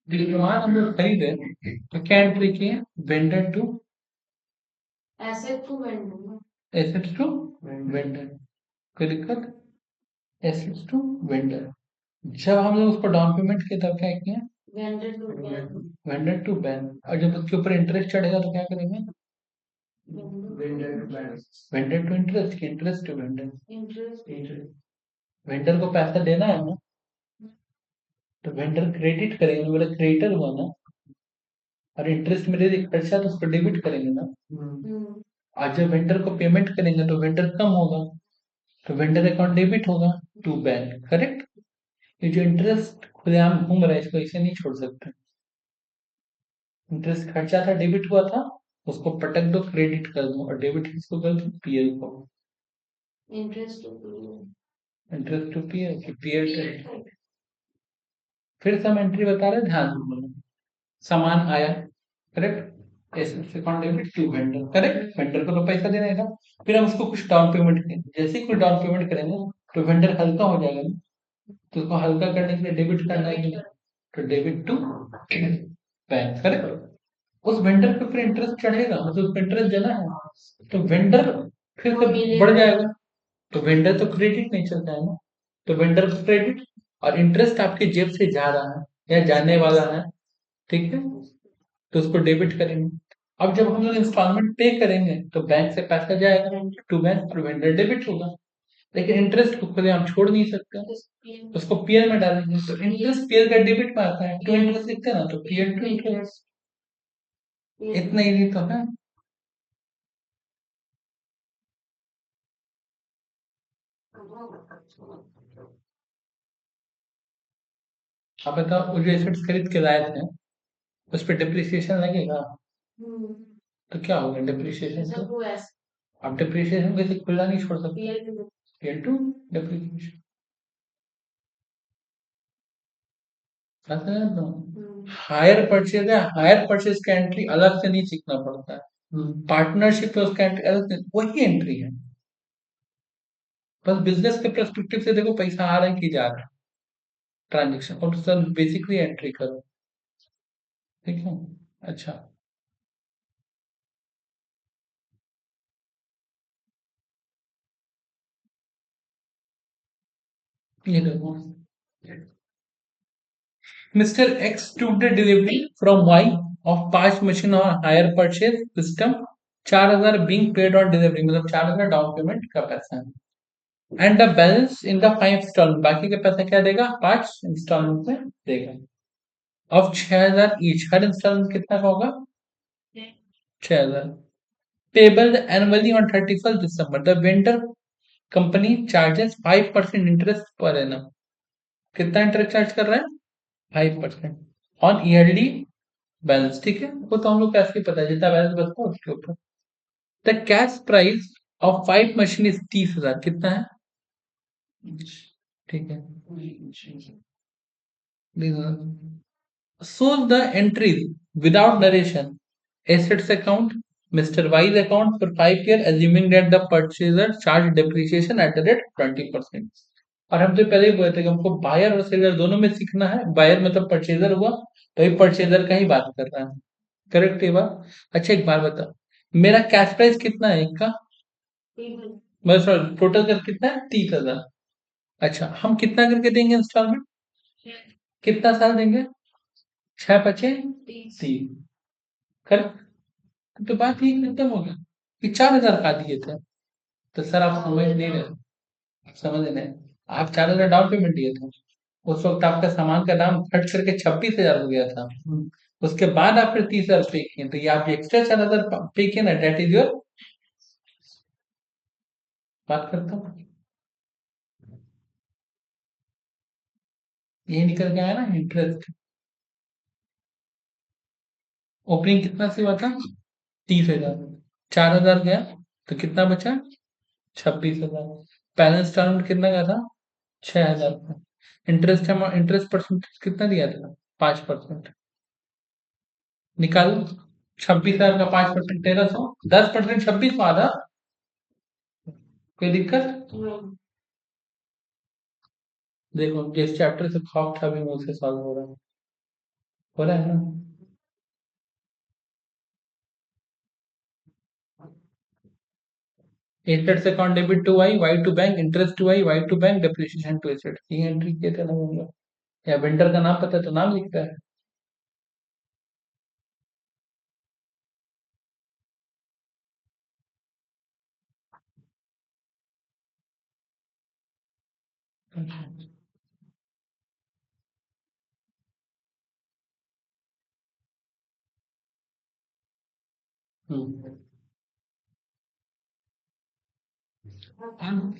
डिप्लोमा हम लोग खरीदे तो क्या एंट्री किए, vendor to asset to vendor. Assets to vendor. कोई दिक्कत? Assets to vendor. जब हम लोग उसको डाउन पेमेंट किए तब क्या किए, vendor to bank. Vendor to bank. और जब उसके ऊपर इंटरेस्ट चढ़ेगा तो क्या करेंगे, वेंडर टू इंटरेस्ट की interest to vendor. Interest vendor को पैसा देना है ना, तो वेंडर क्रेडिट करेंगे, मेरा क्रेडिटर हुआ ना, और इंटरेस्ट मेरे लिए खर्चा तो उसको डेबिट करेंगे ना। आज जब वेंडर को पेमेंट करेंगे तो वेंडर कम होगा, तो वेंडर अकाउंट डेबिट होगा टू बैंक, करेक्ट? ये जो इंटरेस्ट खुलेआम घूम रहा है, इसको इसे नहीं छोड़ सकते। इंटरेस्ट खर्चा था, डेबिट हुआ था, उसको पटक दो, क्रेडिट कर दो, और डेबिट किसको कर दो, पीएल को। Interest to interest to PL की पीएल। फिर से हम एंट्री बता रहे हैं, ध्यान से बोलो। सामान आया, correct? Assets account debit to vendor, correct. Vendor को तो पैसा देना है ना, फिर हम उसको कुछ डाउन पेमेंट करेंगे, जैसे ही कुछ डाउन पेमेंट करेंगे तो वेंडर हल्का हो जाएगा ना, तो उसको हल्का करने के लिए डेबिट करना है कि नहीं? तो डेबिट टू बैंक, करेक्ट। उस वेंडर पे फिर इंटरेस्ट चढ़ेगा, मतलब उसको इंटरेस्ट देना है, तो वेंडर फिर से बढ़ जाएगा, तो वेंडर तो क्रेडिट नहीं चलता है ना, तो वेंडर को क्रेडिट, और इंटरेस्ट आपकी जेब से जा रहा है या जाने वाला है, ठीक है, तो उसको डेबिट करेंगे। अब जब हम लोग इंस्टॉलमेंट पे करेंगे तो बैंक से पैसा जाएगा टू बैंक और वेंडर डेबिट होगा, लेकिन इंटरेस्ट को खुद हम छोड़ नहीं सकते, उसको पीएल में डालेंगे, तो इंटरेस्ट पीएल का डेबिट में आता है, टू इंटरेस्ट लिखते हैं ना, तो पीएल टू इंटरेस्ट, इतना ही तो है। आप बताओ, वो जो एसेट्स खरीद के लाए थे उस पर डिप्रिसिएशन लगेगा, तो क्या होगा डिप्रिसिएशन, तो आप डिप्रिसिएशन कैसे खुला नहीं छोड़ सकते, PL to depreciation, hire purchase है, हायर परचेज का एंट्री अलग से नहीं सीखना पड़ता है, पार्टनरशिप है उसका एंट्री अलग से, वही एंट्री है, बस बिजनेस के पर्सपेक्टिव से देखो पैसा आ रहा है कि जा रहा है, ट्रांजेक्शन, और सर बेसिकली एंट्री करो, ठीक है। अच्छा, ये देखो, mister x took the delivery from Y of 5 machine और hire purchase system, 4,000 being paid on delivery, मतलब 4,000 डाउन पेमेंट का पैसा है, and the balance in the 5 installment, बाकी का पैसा क्या देगा, 5 इंस्टॉलमेंट में देगा, अब 6,000 ईच, हर इंस्टॉलमेंट कितना का होगा, 6,000, payable annually on 31st December, the vendor company charges 5% interest per annum, कितना इंटरेस्ट चार्ज कर रहा है, 5% ऑन ईयरली बैलेंस, ठीक है, वो तो हम लोग को ऐसे ही पता है, जितना बैलेंस बचता है उसके ऊपर। The cash price of 5 machine is 30,000, कितना है, ठीक है, shows the entries without narration, assets account, Mr. Y's account for 5 years, assuming that the purchaser charged depreciation at the rate 20%, और हम तो पहले ही बोले थे कि हमको बायर और सेलर दोनों में सीखना है, बायर मतलब परचेजर हुआ, तो ये परचेजर का ही बात कर रहा है, करेक्ट है बात। अच्छा एक बार बताओ, मेरा कैश प्राइस कितना है एक का, मतलब टोटल कर कितना है, 30,000, अच्छा हम कितना करके देंगे इंस्टॉलमेंट, कितना साल देंगे, 6 5 3, करेक्ट, तो बात ये खत्म हो गया कि 4,000 का दिए थे, तो सर आप समझ नहीं रहे, आप समझ रहे हैं, आप 4,000 डाउन पेमेंट दिए थे, उस वक्त आपका सामान का दाम खर्च करके 26,000 हो गया था, उसके बाद आप फिर 30,000 पे किए, तो ये आप एक्स्ट्रा 4,000 पे किए ना, डेट इज योर, बात करता हूँ, ये निकल के आया ना इंटरेस्ट, ओपनिंग कितना से हुआ था, 30,000, 4,000 गया, तो कितना बचा, 26,000, बैलेंस इंस्टॉलमेंट कितना का था, 6,000 का, इंटरेस्ट इंटरेस्ट परसेंटेज कितना दिया था, 5%, निकालो, 26,000 का 5% 1,300, 10% 26 आधा, कोई दिक्कत, देखो जिस चैप्टर से खौफ था भी मुझसे सॉल्व हो रहा है ना, assets account debit to Y, Y to bank, interest to Y, Y to bank, depreciation to asset, ये एंट्री किए थे ना हम लोग, या वेंडर का नाम पता है तो नाम लिखता है, हम्म,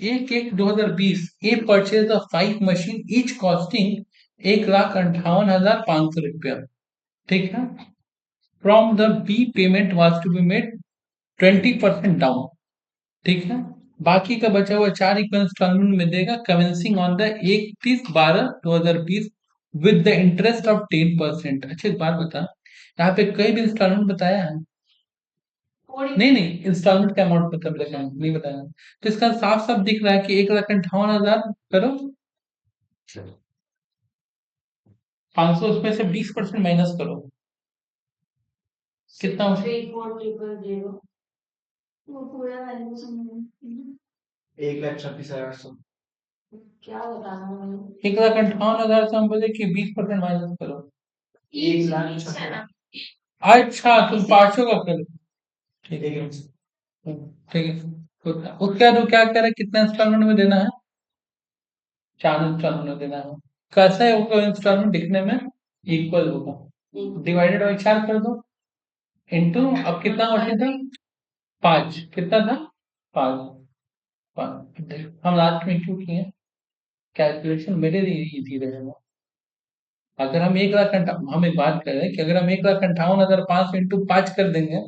एक एक 2020 a purchase the 5 machine each costing 1,58,500 रुपया, ठीक है, from the B payment was to be made 20% down, ठीक है, बाकी का बचा हुआ 4 इक्वल इंस्टॉलमेंट में देगा, commencing on the 31/12/2020 with the interest of 10%। अच्छा एक बात बता, यहाँ पे कई भी इंस्टॉलमेंट बताया है, नहीं नहीं, इंस्टॉलमेंट का अमाउंट मतलब मेरे को नहीं बताया। तो इसका साफ साफ दिख रहा है कि 1,58,000 करो 500, उसमें से 20% माइनस करो, कितना हो? 3,4,000 वो पूरा वैल्यू समझ 1,36,800 क्या बताना मैंने 1,58,000 से हम बोले कि 20% माइनस करो। 1,36,000 अच्छा, तुम पांचों का करो, ठीक है। एक ठीक है, तो क्या कह रहा है, कितना इंस्टॉलमेंट में देना है? 4 इंस्टॉलमेंट में देना है। कैसा है वो इंस्टॉलमेंट दिखने में? इक्वल होगा, डिवाइडेड बाई 4 कर दो, इनटू अब कितना बचे थे? 5, कितना था? 5, 5। हम लास्ट में क्यों किए? कैलकुलेशन मेरे लिए इजी रहेगा। अगर हम 1,00,000 हम एक बात कर रहे हैं कि अगर हम 1,58,500 इंटू 5 कर देंगे,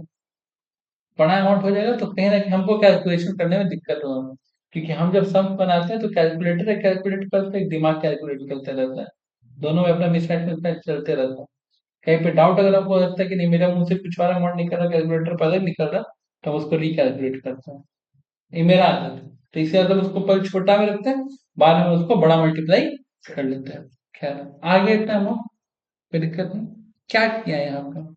बड़ा अमाउंट हो जाएगा, तो कहीं ना कहीं हमको कैलकुलेशन करने में दिक्कत होगा, क्योंकि हम जब सम बनाते हैं तो कैलकुलेटर है कैलकुलेट करते हैं, दिमाग कैलकुलेट करते रहता है, दोनों में अपना मिसमैच मिसमैच चलते रहता है। कहीं पे डाउट अगर आपको लगता है कि नहीं मेरा मुंह से कुछ और अमाउंट निकल रहा, कैलकुलेटर पहले निकल रहा, तो हम उसको रिकैलकुलेट करते हैं। ये मेरा आदत है, तो इससे मतलब उसको पहले छोटा में रखते हैं, बाद में उसको बड़ा मल्टीप्लाई कर लेते हैं। खैर, आगे इतना अमाउंट, कोई दिक्कत नहीं। क्या किया है यहाँ का?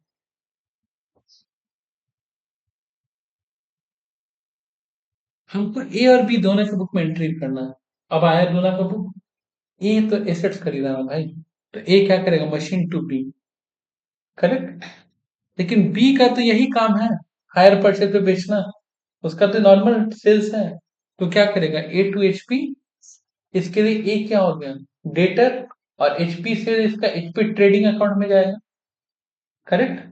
हमको ए और बी दोनों के बुक में एंट्री करना है। अब आया दोनों का बुक, ए तो एसेट्स खरीदा है भाई, तो ए क्या करेगा? Machine to B, correct. लेकिन बी का तो यही काम है, हायर परचेज पे बेचना, उसका तो नॉर्मल सेल्स है। तो क्या करेगा? ए टू एचपी, इसके लिए ए क्या हो गया? डेटर, और एचपी से इसका एचपी ट्रेडिंग अकाउंट में जाएगा, करेक्ट।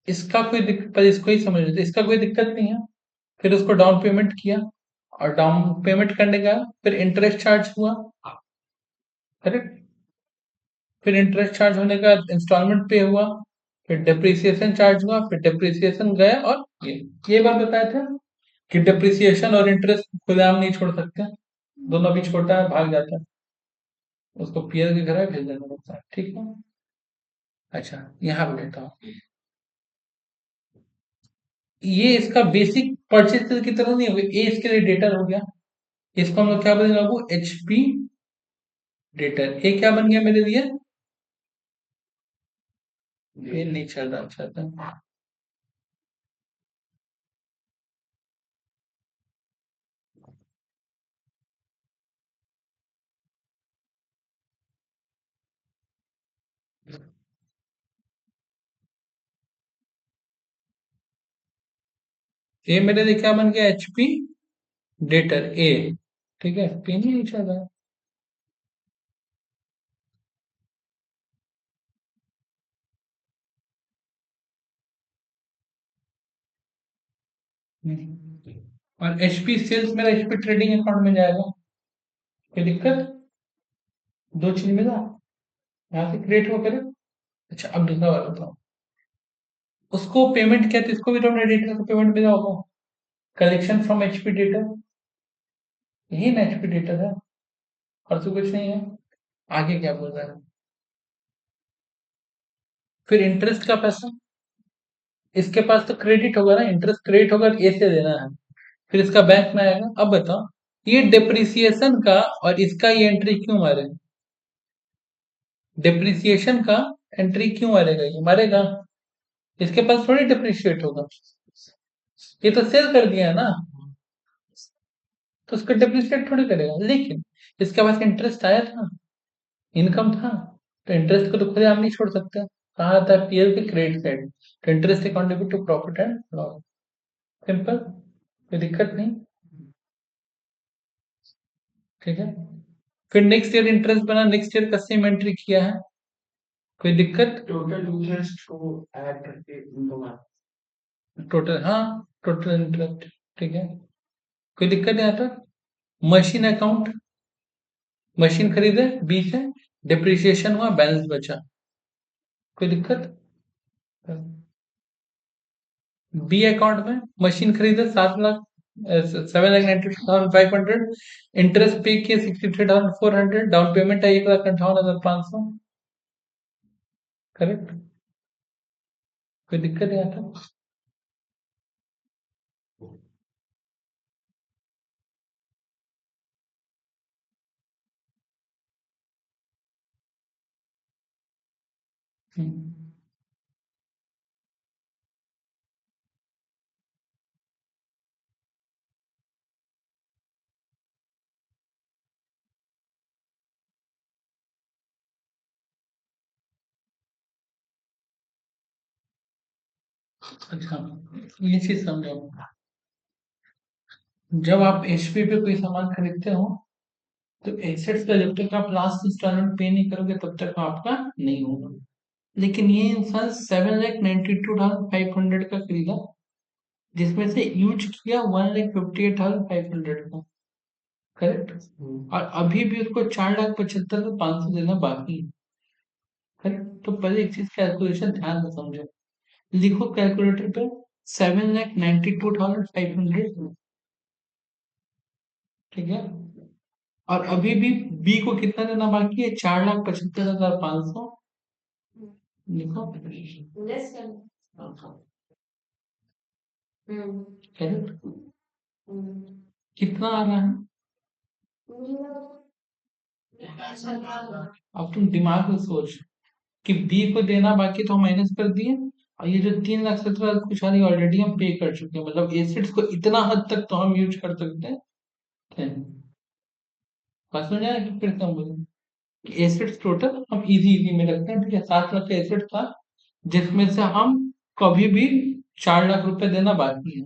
इसका कोई दिक्कत, पर इसको ही समझ लेते, इसका कोई दिक्कत नहीं है। फिर उसको डाउन पेमेंट किया, और डाउन पेमेंट करने का फिर इंटरेस्ट चार्ज हुआ, करेक्ट। फिर इंटरेस्ट चार्ज होने का इंस्टॉलमेंट पे हुआ, फिर डेप्रिसिएशन चार्ज हुआ, फिर डेप्रिसिएशन गया, और ये बात बताया था कि डेप्रिसिएशन और इंटरेस्ट खुलेआम नहीं छोड़ सकते, दोनों भी छोटा है, भाग जाता है, उसको पीएल के घर में भेज देना पड़ता है, ठीक है। अच्छा, यहाँ पे लेता हूँ, ये इसका बेसिक परचेज की तरह नहीं हो गया, ए इसके लिए डेटर हो गया, इसको हम लोग क्या बोलेंगे बाबू? HP debtor. ए क्या बन गया मेरे लिए? पेन नहीं चल रहा, अच्छा था। ए मेरे लिए क्या बन गया? एचपी डेटर ए, ठीक है, पेन ही नहीं चल रहा। और एचपी सेल्स मेरा एचपी ट्रेडिंग अकाउंट में जाएगा, कोई दिक्कत? दो चीज मिला, यहाँ से क्रिएट हो करे। अच्छा, अब दूसरा वाला बताओ, उसको पेमेंट क्या था? इसको भी तो हमने डेटा का पेमेंट मिला होगा, कलेक्शन फ्रॉम एचपी डेटा, यही ना एचपी डेटा है, और तो कुछ नहीं है। आगे क्या बोल रहा है? फिर इंटरेस्ट का पैसा, इसके पास तो क्रेडिट होगा ना, इंटरेस्ट क्रेडिट होगा, ए से देना है, फिर इसका बैंक में आएगा। अब बताओ, ये डिप्रिसिएशन का और इसका ये एंट्री क्यों मारे? डिप्रिसिएशन का एंट्री क्यों मारेगा? ये मारेगा, इसके पास थोड़ी डिप्रिशिएट होगा, ये तो सेल कर दिया है ना, तो उसका डिप्रिशिएट थोड़ी करेगा। लेकिन इसके पास इंटरेस्ट आया था, इनकम था, तो इंटरेस्ट को तो खुद हम नहीं छोड़ सकते। कहा आता है पीएल के क्रेडिट साइड, तो interest accountable to profit and loss, simple, कोई दिक्कत नहीं, ठीक है। फिर नेक्स्ट ईयर इंटरेस्ट बना, नेक्स्ट ईयर का सेम एंट्री किया है, कोई दिक्कत? टोटल इंटरेस्ट को ऐड करके उनको टोटल, हाँ, टोटल इंटरेस्ट, ठीक है, कोई दिक्कत नहीं आता। मशीन अकाउंट, मशीन खरीदे 20 है, डिप्रिसिएशन हुआ, बैलेंस बचा, कोई दिक्कत? बी अकाउंट में मशीन खरीदे 7 लाख, 7,92,500, इंटरेस्ट पे किए 63,400, डाउन पेमेंट है 1,58,500, करेक्ट। कोई दिक्कत है आता? अच्छा, ये चीज समझो। जब आप एचपी पे कोई सामान खरीदते हो तो एसेट्स का जब तक आप लास्ट इंस्टॉलमेंट पे नहीं करोगे तब तक आपका नहीं होगा। लेकिन ये इंसान 7,92,500 का खरीदा, जिसमें से यूज किया 1,58,500 का, करेक्ट। और अभी भी उसको 4,75,500 देना बाकी है, करेक्ट। तो पहले एक चीज कैलकुलेशन ध्यान से समझो। लिखो कैलकुलेटर पे 7,92,500, ठीक है। और अभी भी बी को कितना देना बाकी है? 4,75,500। लिखो, लेस कर। करेक्ट। कितना आ रहा है? अब तुम दिमाग में सोच कि बी को देना बाकी तो हम माइनस कर दिए, और ये जो 3,17,000 कुछ आ रही ऑलरेडी हम पे कर चुके हैं, मतलब एसेट्स को इतना हद तक तो हम यूज कर सकते हैं। बात समझ आया कि फिर से हम बोलें कि एसेट्स टोटल हम इजी इजी में रखते हैं, ठीक है। 7 लाख का एसेट था जिसमें से हम कभी भी 4 लाख रुपए देना बाकी है,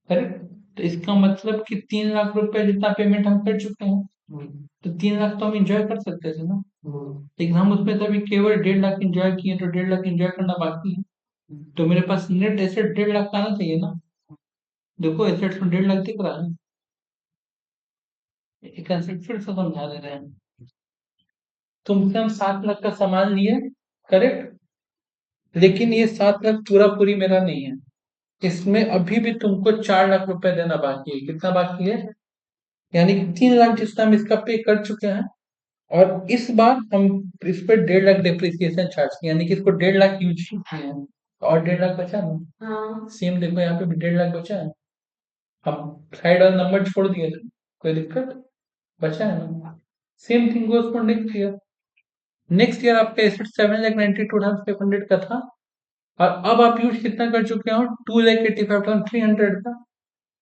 करेक्ट। तो इसका मतलब कि 3 लाख रुपए जितना पेमेंट हम कर चुके हैं, तो 3 लाख तो हम इंजॉय कर सकते थे ना। लेकिन हम उसमें तो अभी केवल 1.5 लाख इंजॉय किए, तो 1.5 लाख इंजॉय करना बाकी है। तो मेरे पास नेट एसेट 1.5 लाख का आना चाहिए ना। देखो एसेट्स में 1.5 लाख दिख रहा है। एक एसेट फिर से समझा दे रहे हैं। तुमसे हम 7 लाख का सामान लिए, करेक्ट। लेकिन ये 7 लाख पूरा पूरी मेरा नहीं है, इसमें अभी भी तुमको 4 लाख रुपए देना बाकी है। कितना बाकी है? यानी कि 3 लाख जितना हम इसका पे कर चुके हैं, और इस बार हम इस पर 1.5 लाख डिप्रिसिएशन चार्ज किया, यानी कि इसको 1.5 लाख यूज किए हैं, और 1.5 लाख बचा ना। हाँ। सेम देखो यहाँ पे भी 1.5 लाख बचा है, हम साइड वाला नंबर छोड़ दिए थे, कोई दिक्कत? बचा है ना। Same thing goes for next year. Next year आपका एसेट 7,92,500 का था, और अब आप यूज कितना कर चुके हो? 2,85,300 का।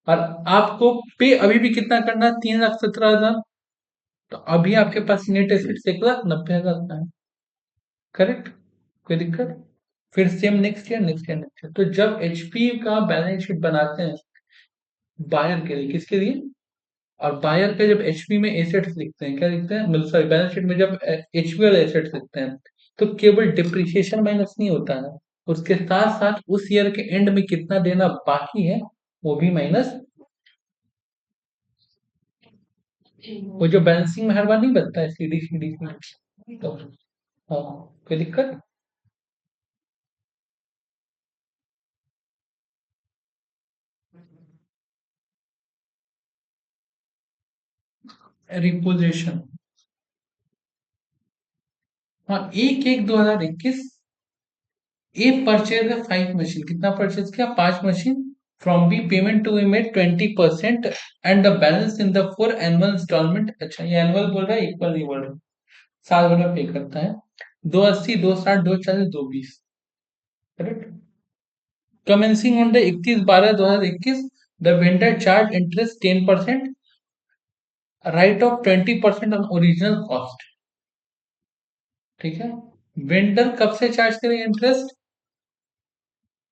और आपको पे अभी भी कितना करना है? 3,17,000। तो अभी आपके पास नेट एसेट्स 1,90,000 का है, करेक्ट। कोई दिक्कत? फिर same next year, next year, next year. तो जब एचपी का बैलेंस शीट बनाते हैं बायर के लिए, किसके लिए? और बायर का जब एचपी में एसेट्स लिखते हैं, क्या लिखते हैं? मतलब सॉरी, बैलेंस शीट में जब एचपी वाले एसेट्स लिखते हैं, तो केवल डिप्रिसिएशन माइनस नहीं होता है, उसके साथ साथ उस ईयर के एंड में कितना देना बाकी है वो भी माइनस। वो जो बैलेंसिंग में हर बार नहीं बनता है, सीडी सीडी सीडी, तो हाँ, कोई दिक्कत? रिपोजिशन, हाँ। 1/1/2021 ए परचेज 5 मशीन। कितना परचेज किया? 5 machine. From B payment to be made 20% and the balance in the 4 annual instalment. अच्छा, ये एनुअल बोल रहा है, इक्वल नहीं बोल रहा है। साल भर में पे करता है। 280, 260, 240, 220, correct. Commencing on the 31/12/2021 the vendor charge interest 10%, right of 20% on original cost, ठीक है। वेंडर कब से चार्ज करेगा इंटरेस्ट?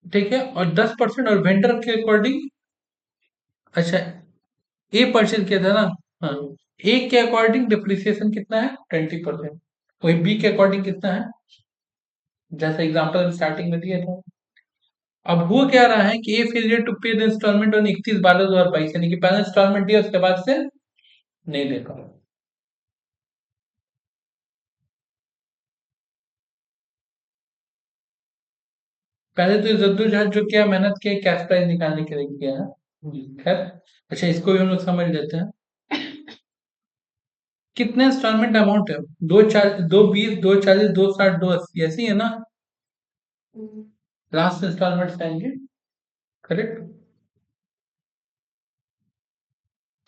ठीक है, और 10% और वेंडर के अकॉर्डिंग। अच्छा, ए परचेज किया था ना। हाँ, ए के अकॉर्डिंग डिप्रिसिएशन कितना है? 20%। वही बी के अकॉर्डिंग कितना है, जैसा एग्जांपल स्टार्टिंग में दिया था। अब हो क्या रहा है कि ए फेलियर टू पे द इंस्टॉलमेंट ऑन 31/12/2022, यानी कि पहला इंस्टॉलमेंट दिया उसके बाद से नहीं दे पा। पहले तो जद्दोजहद जो किया, मेहनत किया, कैश प्राइस निकालने के लिए किया है, खैर। अच्छा, इसको भी हम लोग समझ लेते हैं। कितने इंस्टॉलमेंट अमाउंट है? 2 40, 2 20, 2 40, 2 60, 2 80, ऐसी है ना। लास्ट इंस्टॉलमेंट आएंगे, करेक्ट।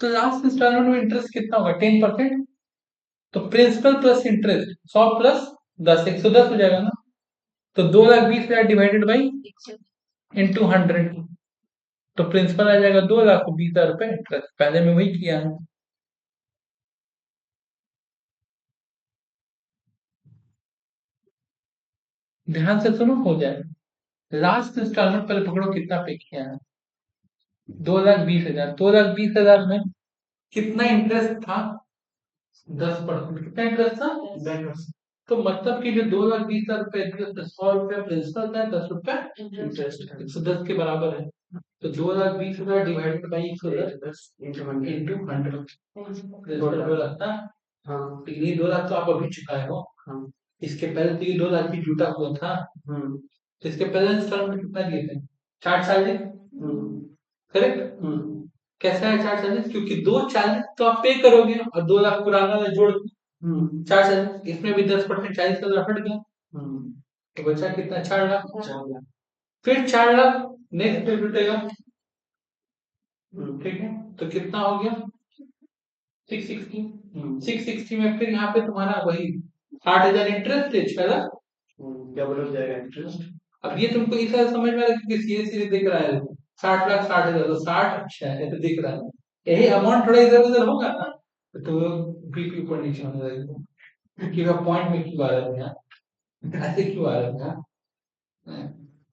तो लास्ट इंस्टॉलमेंट में इंटरेस्ट कितना होगा, 10%। तो प्रिंसिपल प्लस इंटरेस्ट 100 प्लस 10, 110 हो जाएगा ना। तो 2,20,000 डिवाइडेड बाई इंटू 100, तो प्रिंसिपल आ जाएगा 2,20,000 रुपए, इंटरेस्ट पहले में वही किया है। ध्यान से सुनो, हो जाएगा। लास्ट इंस्टॉलमेंट पहले पकड़ो कितना पे किया है, 2,20,000। 2,20,000 में कितना इंटरेस्ट था, 10%। कितना इंटरेस्ट था, 10%। तो मतलब कि जो 2,20,000 रुपए 100 रुपया प्रिंसिपल था, 10 रुपया इंटरेस्ट 110 के बराबर है। तो 2,20,000 divided by 110 into into 100, principal 2,00,000 था। हाँ तो ये 2,00,000 तो आप अभी चुकाए हो। हाँ इसके पहले तो ये 2,00,000 की जुटा हुआ था। तो इसके पहले इंस्टॉलमेंट कितना दिए थे, 440, करेक्ट। कैसे है 440, क्योंकि 240 तो आप पे करोगे और 2,00,000 पुराना वाला जोड़ के 440, इसमें भी 10% 40,000 हट गया, तो बचा कितना, 4,00,000। 4,00,000। फिर 4,00,000 नेक्स्ट पे जुटेगा, ठीक है। तो कितना हो गया, 660। 660 में फिर यहाँ पे तुम्हारा वही 60,000 इंटरेस्ट है, 6,00,000 डबल हो जाएगा इंटरेस्ट। अब ये तुमको इस तरह समझ में आ रहा है कि सीधे सीधे दिख रहा है, 60,00,000 60,000, तो 60 अच्छा है तो दिख रहा है। यही अमाउंट थोड़ा इधर उधर होगा ना तो बीपी ऊपर नीचे होने लगेगा, कि वह पॉइंट में क्यों आ रहा है, ऐसे क्यों आ रहा है।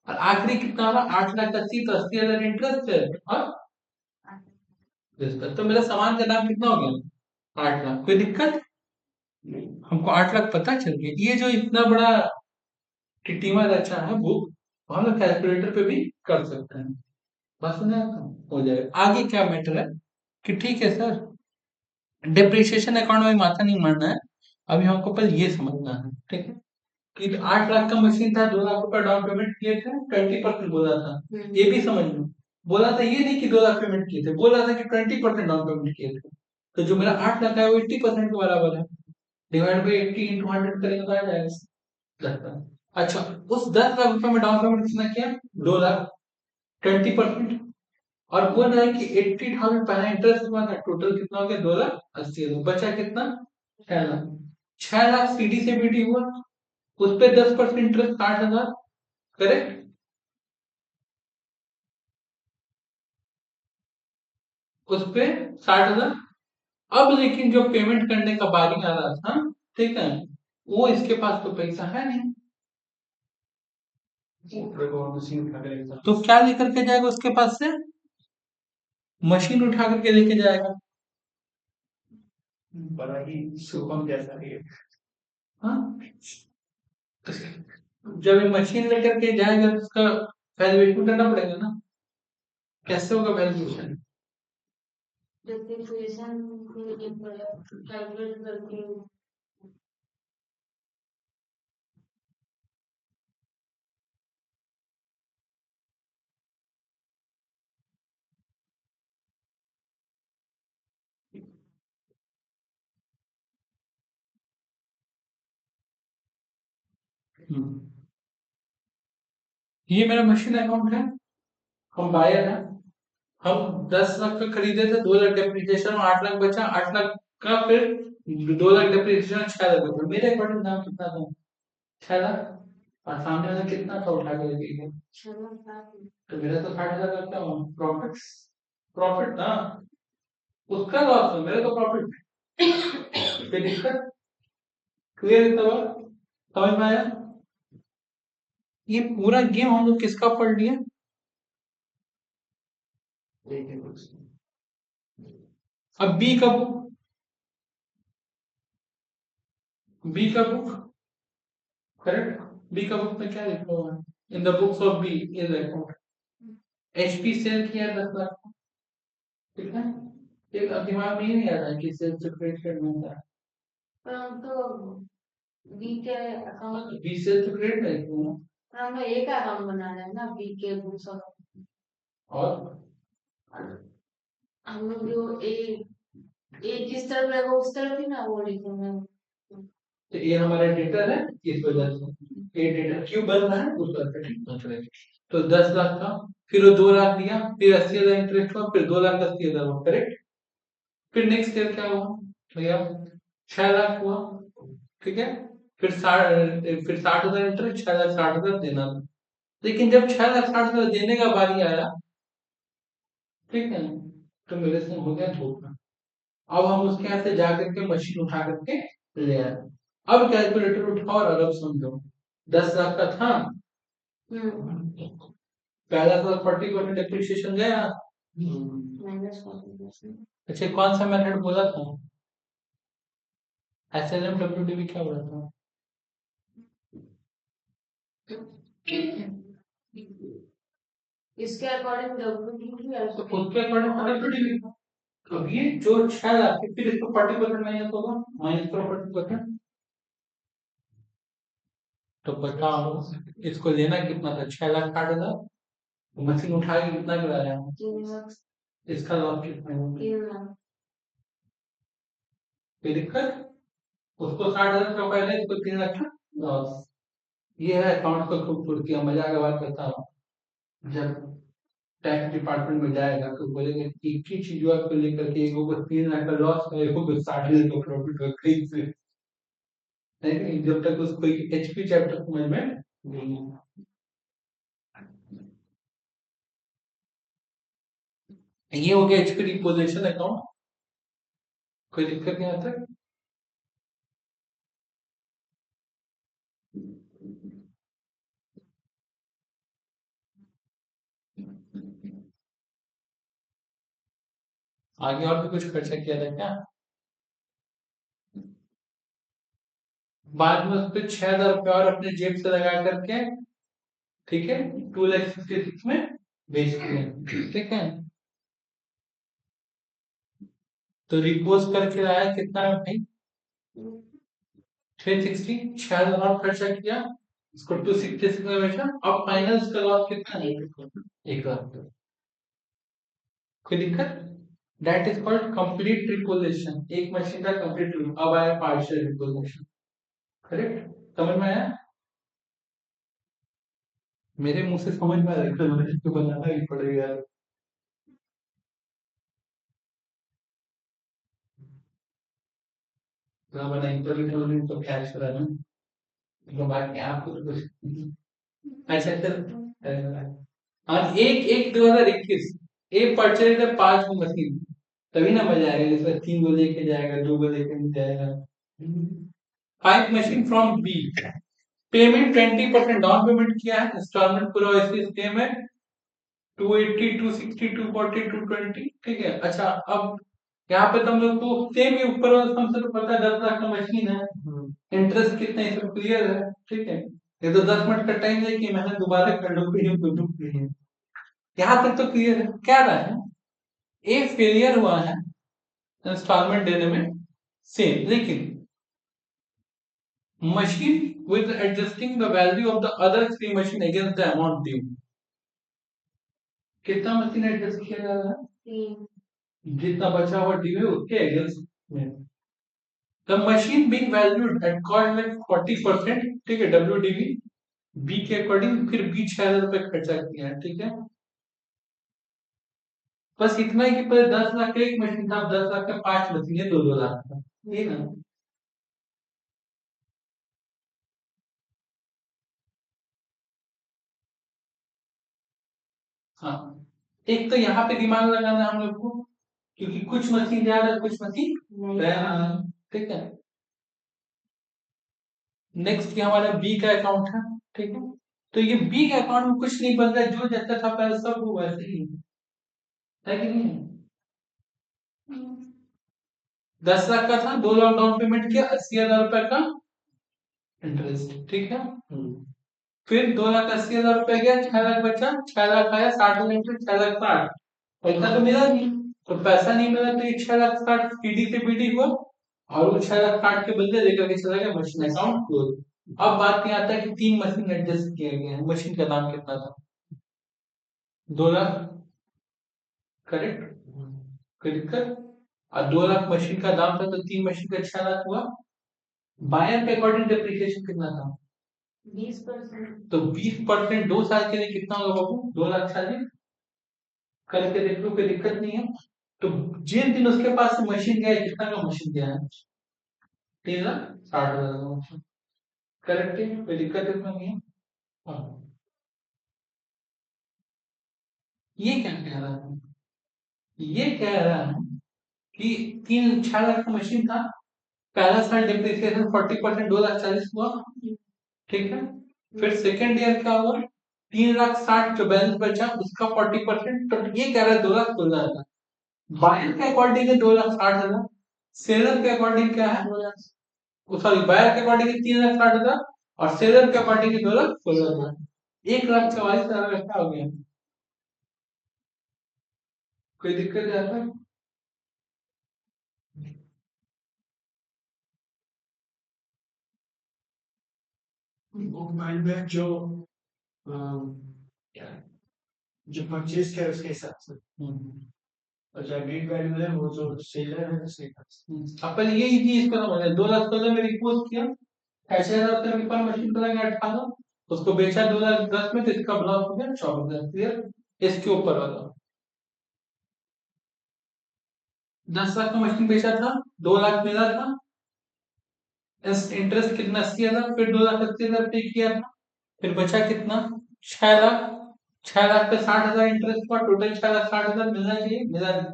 और आखिरी कितना हुआ, 8,80,000, तो 80,000 इंटरेस्ट है और तो मेरा सामान का दाम कितना हो गया, 8,00,000। कोई दिक्कत, हमको 8,00,000 पता चल गया। ये जो इतना बड़ा टिटिमा रचा है वो हम लोग कैलकुलेटर पे भी कर सकते हैं, बस ना हो जाएगा। आगे क्या मैटर है कि ठीक है सर, डिप्रिसिएशन अकाउंट में माथा नहीं मारना है, अभी हमको पहले ये समझना है, ठीक है। कि 8,00,000 का मशीन था, 2,00,000 रुपए डाउन पेमेंट किए थे, 20% बोला था, ये भी समझ लो। बोला था ये नहीं कि 2,00,000 पेमेंट किए थे, बोला था कि 20% डाउन पेमेंट किए थे। तो जो मेरा 8,00,000 है वो 80% के बराबर है, डिवाइड बाई 80 इंटू 100 करेंगे तो आ जाएगा 10,00,000। अच्छा, उस 10,00,000 रुपए में डाउन पेमेंट कितना किया, 2,00,000, 20%। और बोल रहा है कि 80,000 पहला इंटरेस्ट हुआ था, टोटल कितना हो गया, 2,80,000, बचा कितना, 6,00,000। 6,00,000 सीडी से बीडी हुआ, उस पे 10% इंटरेस्ट 60,000, करेक्ट। उस पे 60,000। अब लेकिन जो पेमेंट करने का बारी आ रहा था, ठीक है, वो इसके पास तो पैसा है नहीं, मशीन उठा के लेकर तो क्या लेकर के जाएगा उसके पास से, मशीन उठा करके लेके जाएगा। बड़ा ही सुगम जैसा है। हाँ, जब ये मशीन लेकर के जाएगा तो उसका वैल्यूएशन करना पड़ेगा ना, कैसे होगा वैल्यूएशन, डिप्रिसिएशन कैलकुलेट करके ये मेरा मशीन अकाउंट है, हम बायर है, हम 10,00,000 का खरीदे थे, 2,00,000 डेप्रिसिएशन में 8,00,000 बचा, 8,00,000 का फिर 2,00,000 डेप्रिसिएशन 6,00,000 बचा, मेरे अकॉर्डिंग दाम कितना था, 6,00,000, और सामने वाला कितना था उठा के लेके गया, तो मेरा तो 60,000 का क्या प्रॉफिट, प्रॉफिट था, उसका लॉस था, मेरा तो प्रॉफिट। कोई दिक्कत, क्लियर है सवाल, समझ में आया। ये पूरा गेम हम लोग किसका पढ़ लिया, ठीक है कुछ अब बी का बुक, बी का बुक, करेक्ट। बी का बुक में क्या लिखा हुआ है, in the books of B is account, HP sale किया 10,00,000, ठीक है। एक अब दिमाग में ये नहीं आ रहा है कि सेल से क्रेडिट मिलता है, परंतु बी के अकाउंट बी सेल तो क्रेडिट नहीं क्यों, हमें एक अकाउंट बनाना है ना, बी के बुक्स ऑफ, और हम लोग जो ए जिस तरफ रहेगा उस तरफ ही ना वो लिखेंगे। तो ये हमारा डेटर है, इस वजह से ये डेटर क्यों बन रहा है उस पर पहुंच रहे हैं। तो 10 लाख था, फिर वो 2 लाख दिया, फिर 80,000 इंटरेस्ट हुआ, फिर 2,80,000 हुआ, करेक्ट। फिर नेक्स्ट ईयर क्या हुआ भैया, 6 लाख हुआ, ठीक है। फिर 60,000 इंटरेस्ट, 6,60,000 देना था। लेकिन जब 6,60,000 देने का बारी आया, ठीक है, तो मेरे से हो गया धोखा। अब हम उसके यहाँ से जा करके मशीन उठा करके ले आए। अब कैलकुलेटर उठाओ और अरब समझो, 10 लाख का था, पहला तो 40% डेप्रिसिएशन गया। अच्छा, कौन सा मेथड बोला था, SLM WDV क्या बोला था? इसके अकॉर्डिंग WDV तो उसके अकॉर्डिंग WDV। अब ये जो 6 लाख है, फिर इसको 40% माइनस होगा, माइनस करो 40%। तो बताओ इसको लेना कितना था, 6,60,000। मशीन उठा के कितना गिराया, 3 लाख इसका लॉस कितना है? 3 लाख। कोई दिक्कत, उसको 60,000 का फायदा, इसको 3 लाख का लॉस। ये है अकाउंट का खूबसूरती। हम मजा की बात करता हूँ, जब टैक्स डिपार्टमेंट में जाएगा तो बोलेंगे एक ही चीजों को लेकर के, एक को 3 लाख का लॉस है, एक को 60,000 का प्रॉफिट है, कहीं से नहीं, जब तक उसको HP चैप्टर समझ में नहीं है। ये हो गया HP रिपोजिशन अकाउंट, कोई दिक्कत नहीं आता। आगे और भी कुछ खर्चा किया था क्या? बाद में उस पर 6,000 रुपये और अपने जेब से लगा करके, ठीक है, 2,66,000 में बेच दिए, ठीक है। तो रिपोज करके आया कितना है भाई, 360, 6,000 और खर्चा किया, इसको 266 में बेचा। अब फाइनल का लॉस कितना है, 1 लाख। कोई दिक्कत, that is called complete reposition. एक मशीन का कंप्लीट, अब आया पार्शियल रिपोजिशन, करेक्ट। समझ में आया, मेरे मुंह से समझ में आ रहा है, मुझे तो बनाना ही पड़ेगा। तो बना इंटरव्यू तो कैश करा ना, तो बाकी आपको तो कुछ अच्छा चल। और एक एक 2021 एक परचेज है 5 मशीन, तभी ना मजा आएगा, जिसमें 3 को लेके जाएगा, 2 को लेके नहीं जाएगा। 5 machine from B, payment 20% down payment किया है, इंस्टॉलमेंट पूरा इसी सेम है, 280, 260, 240, 220, ठीक है। अच्छा, अब यहाँ पे तुम लोग को सेम ही ऊपर वाला सम से तो पता है, 10 लाख का मशीन है, इंटरेस्ट कितना है सब क्लियर है, ठीक है। ये तो 10 मिनट का टाइम है कि मैंने दोबारा कर लूँ, यहाँ तक तो क्लियर है। क्या रहा है, ए फेलियर हुआ है इंस्टॉलमेंट देने में, सेम, लेकिन machine with adjusting the value of the other 3 machine against the amount due। कितना मशीन एडजस्ट किया जा रहा है, जितना बचा हुआ ड्यू है उसके अगेंस्ट में। The machine being valued at cost like 40%, ठीक है, WDV बी के अकॉर्डिंग, फिर बी 6,000 रुपए खर्चा किया है, ठीक है। बस इतना ही कि पहले 10 लाख का एक मशीन था, अब 10 लाख का 5 मशीन है, 2-2 लाख का, ये ना। हाँ, एक तो यहाँ पे दिमाग लगाना है हम लोग को, क्योंकि कुछ मशीन जा रहा है, कुछ मशीन रह रहा है, ठीक है। नेक्स्ट ये हमारा बी का अकाउंट है, ठीक है। तो ये बी के अकाउंट में कुछ नहीं बन रहा है, जो जैसा था पहले सब वो वैसे ही है कि नहीं? 10 लाख का था, 2 लाख डाउन पेमेंट किया, 80,000 रुपए का इंटरेस्ट, ठीक है। फिर 2,80,000 रुपए गया, 6 लाख बचा, 6 लाख आया, 60,000 इंटरेस्ट, 6,60,000 पैसा तो मिला नहीं। तो पैसा नहीं मिला तो ये 6,60,000 सीडी से बीडी हुआ, और वो 6,60,000 के बदले लेकर के चला गया मशीन अकाउंट क्लोज। अब बात यहाँ आता है कि 3 मशीन एडजस्ट किए गए हैं, मशीन का दाम कितना था, 2 लाख, करेक्ट, कोई दिक्कत। और 2 लाख मशीन का दाम था, तो 3 मशीन का 6 लाख हुआ, बायर के अकॉर्डिंग डिप्रिसिएशन कितना था? 20%। तो 20% 2 साल के लिए कितना होगा बाबू? 2,40,000 करके देख लो, कोई दिक्कत नहीं है। तो जिन दिन उसके पास मशीन गया, कितना का मशीन गया है? 3,60,000 का मशीन। करेक्ट है, कोई दिक्कत इसमें नहीं है। हाँ। ये क्या कह रहा है? ये कह रहा है कि 6 लाख का मशीन था, पहला साल डिप्रिसिएशन 40%, 2,40,000 हुआ, ठीक है। फिर सेकेंड ईयर क्या हुआ? 3,60,000 जो बैलेंस बचा उसका 40%, तो ये कह रहा है 2,16,000। बायर के अकॉर्डिंग है 2,60,000, सेलर के अकॉर्डिंग क्या है? 2 लाख। सॉरी, बायर के अकॉर्डिंग 3,60,000 और सेलर के अकॉर्डिंग 2,16,000। 1,44,000 का क्या हो गया? कोई दिक्कत है इसमें? वो माइंड में जो क्या है, जो परचेज किया उसके हिसाब से, और जो एग्रीड वैल्यू है वो जो सेलर है उसके हिसाब से। अपन ये चीज को समझ 2,16,000 में रिपोज किया, 6,000 के पर मशीन पर लगा 18, उसको बेचा 2,10,000 में, तो इसका ब्लॉक हो गया 24,000। क्लियर? इसके ऊपर वाला 10 लाख का मशीन बेचा था, 2 लाख मिला था, इंटरेस्ट कितना? 80,000, फिर 2,80,000 पे किया था, फिर बचा कितना? 6 लाख। 6 लाख पे 60,000 इंटरेस्ट हुआ, टोटल 6,60,000 मिलना चाहिए, मिला नहीं।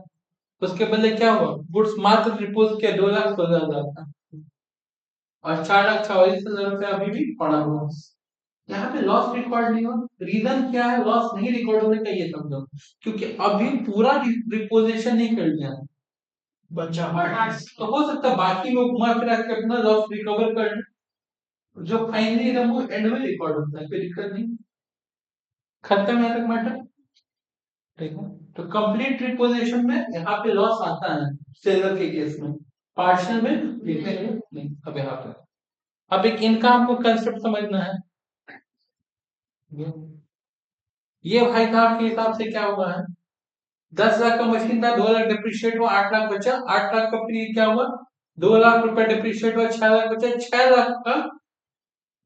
उसके बदले क्या हुआ? गुड्स मात्र रिपोज किया 2,16,000 का, और 4,44,000 रुपया अभी भी पड़ा हुआ। यहाँ पे लॉस रिकॉर्ड नहीं हुआ। रीजन क्या है लॉस नहीं रिकॉर्ड होने का? ये समझो, क्योंकि अभी पूरा रिपोजिशन नहीं कर दिया है। बचा तो हो सकता है बाकी लोग घुमा फिरा के अपना लॉस रिकवर कर लें, जो फाइनली एकदम वो एंड में रिकॉर्ड होता है, कोई दिक्कत नहीं। खत्म यहाँ तक मैटर, ठीक है। तो कंप्लीट रिपोजिशन में यहाँ पे लॉस आता है सेलर के केस में, पार्शियल में देखेंगे नहीं। अब यहाँ पे अब एक इनका आपको कंसेप्ट समझना है। ये भाई साहब के हिसाब से क्या हुआ है? 10 लाख का मशीन था, 2 लाख डिप्रिशिएट हुआ, 8 लाख बचा। 8 लाख का फिर क्या हुआ? 2 लाख रुपए डिप्रिशिएट हुआ, 6 लाख बचा। 6 लाख का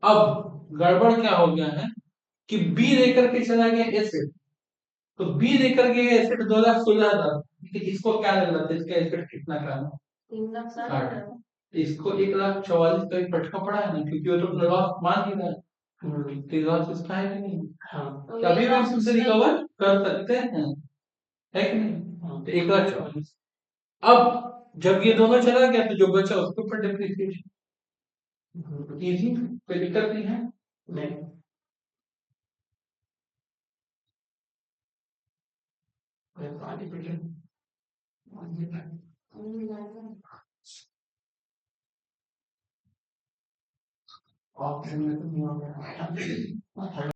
अब गड़बड़ क्या हो गया है कि बी लेकर के चला गया एसेट, तो बी लेकर के एसेट 2,16,000, इसको क्या लग रहा था इसका एसेट कितना का है? 3,60,000। तो इसको 1,44,000 का भी फटका पड़ा है ना, क्योंकि वो तो अपना लॉस मान ही रहा है, तो लॉस इसका है कि नहीं? हाँ तो कभी ये भी हम लॉस उससे रिकवर कर सकते हैं, है कि नहीं? तो 1,44,000। अब जब ये दोनों चला गया तो जो बचा उसके ऊपर डिप्रिसिएशन, इजी, कोई दिक्कत नहीं है। नहीं पानी पीछे ऑप्शन में तो नहीं होगा।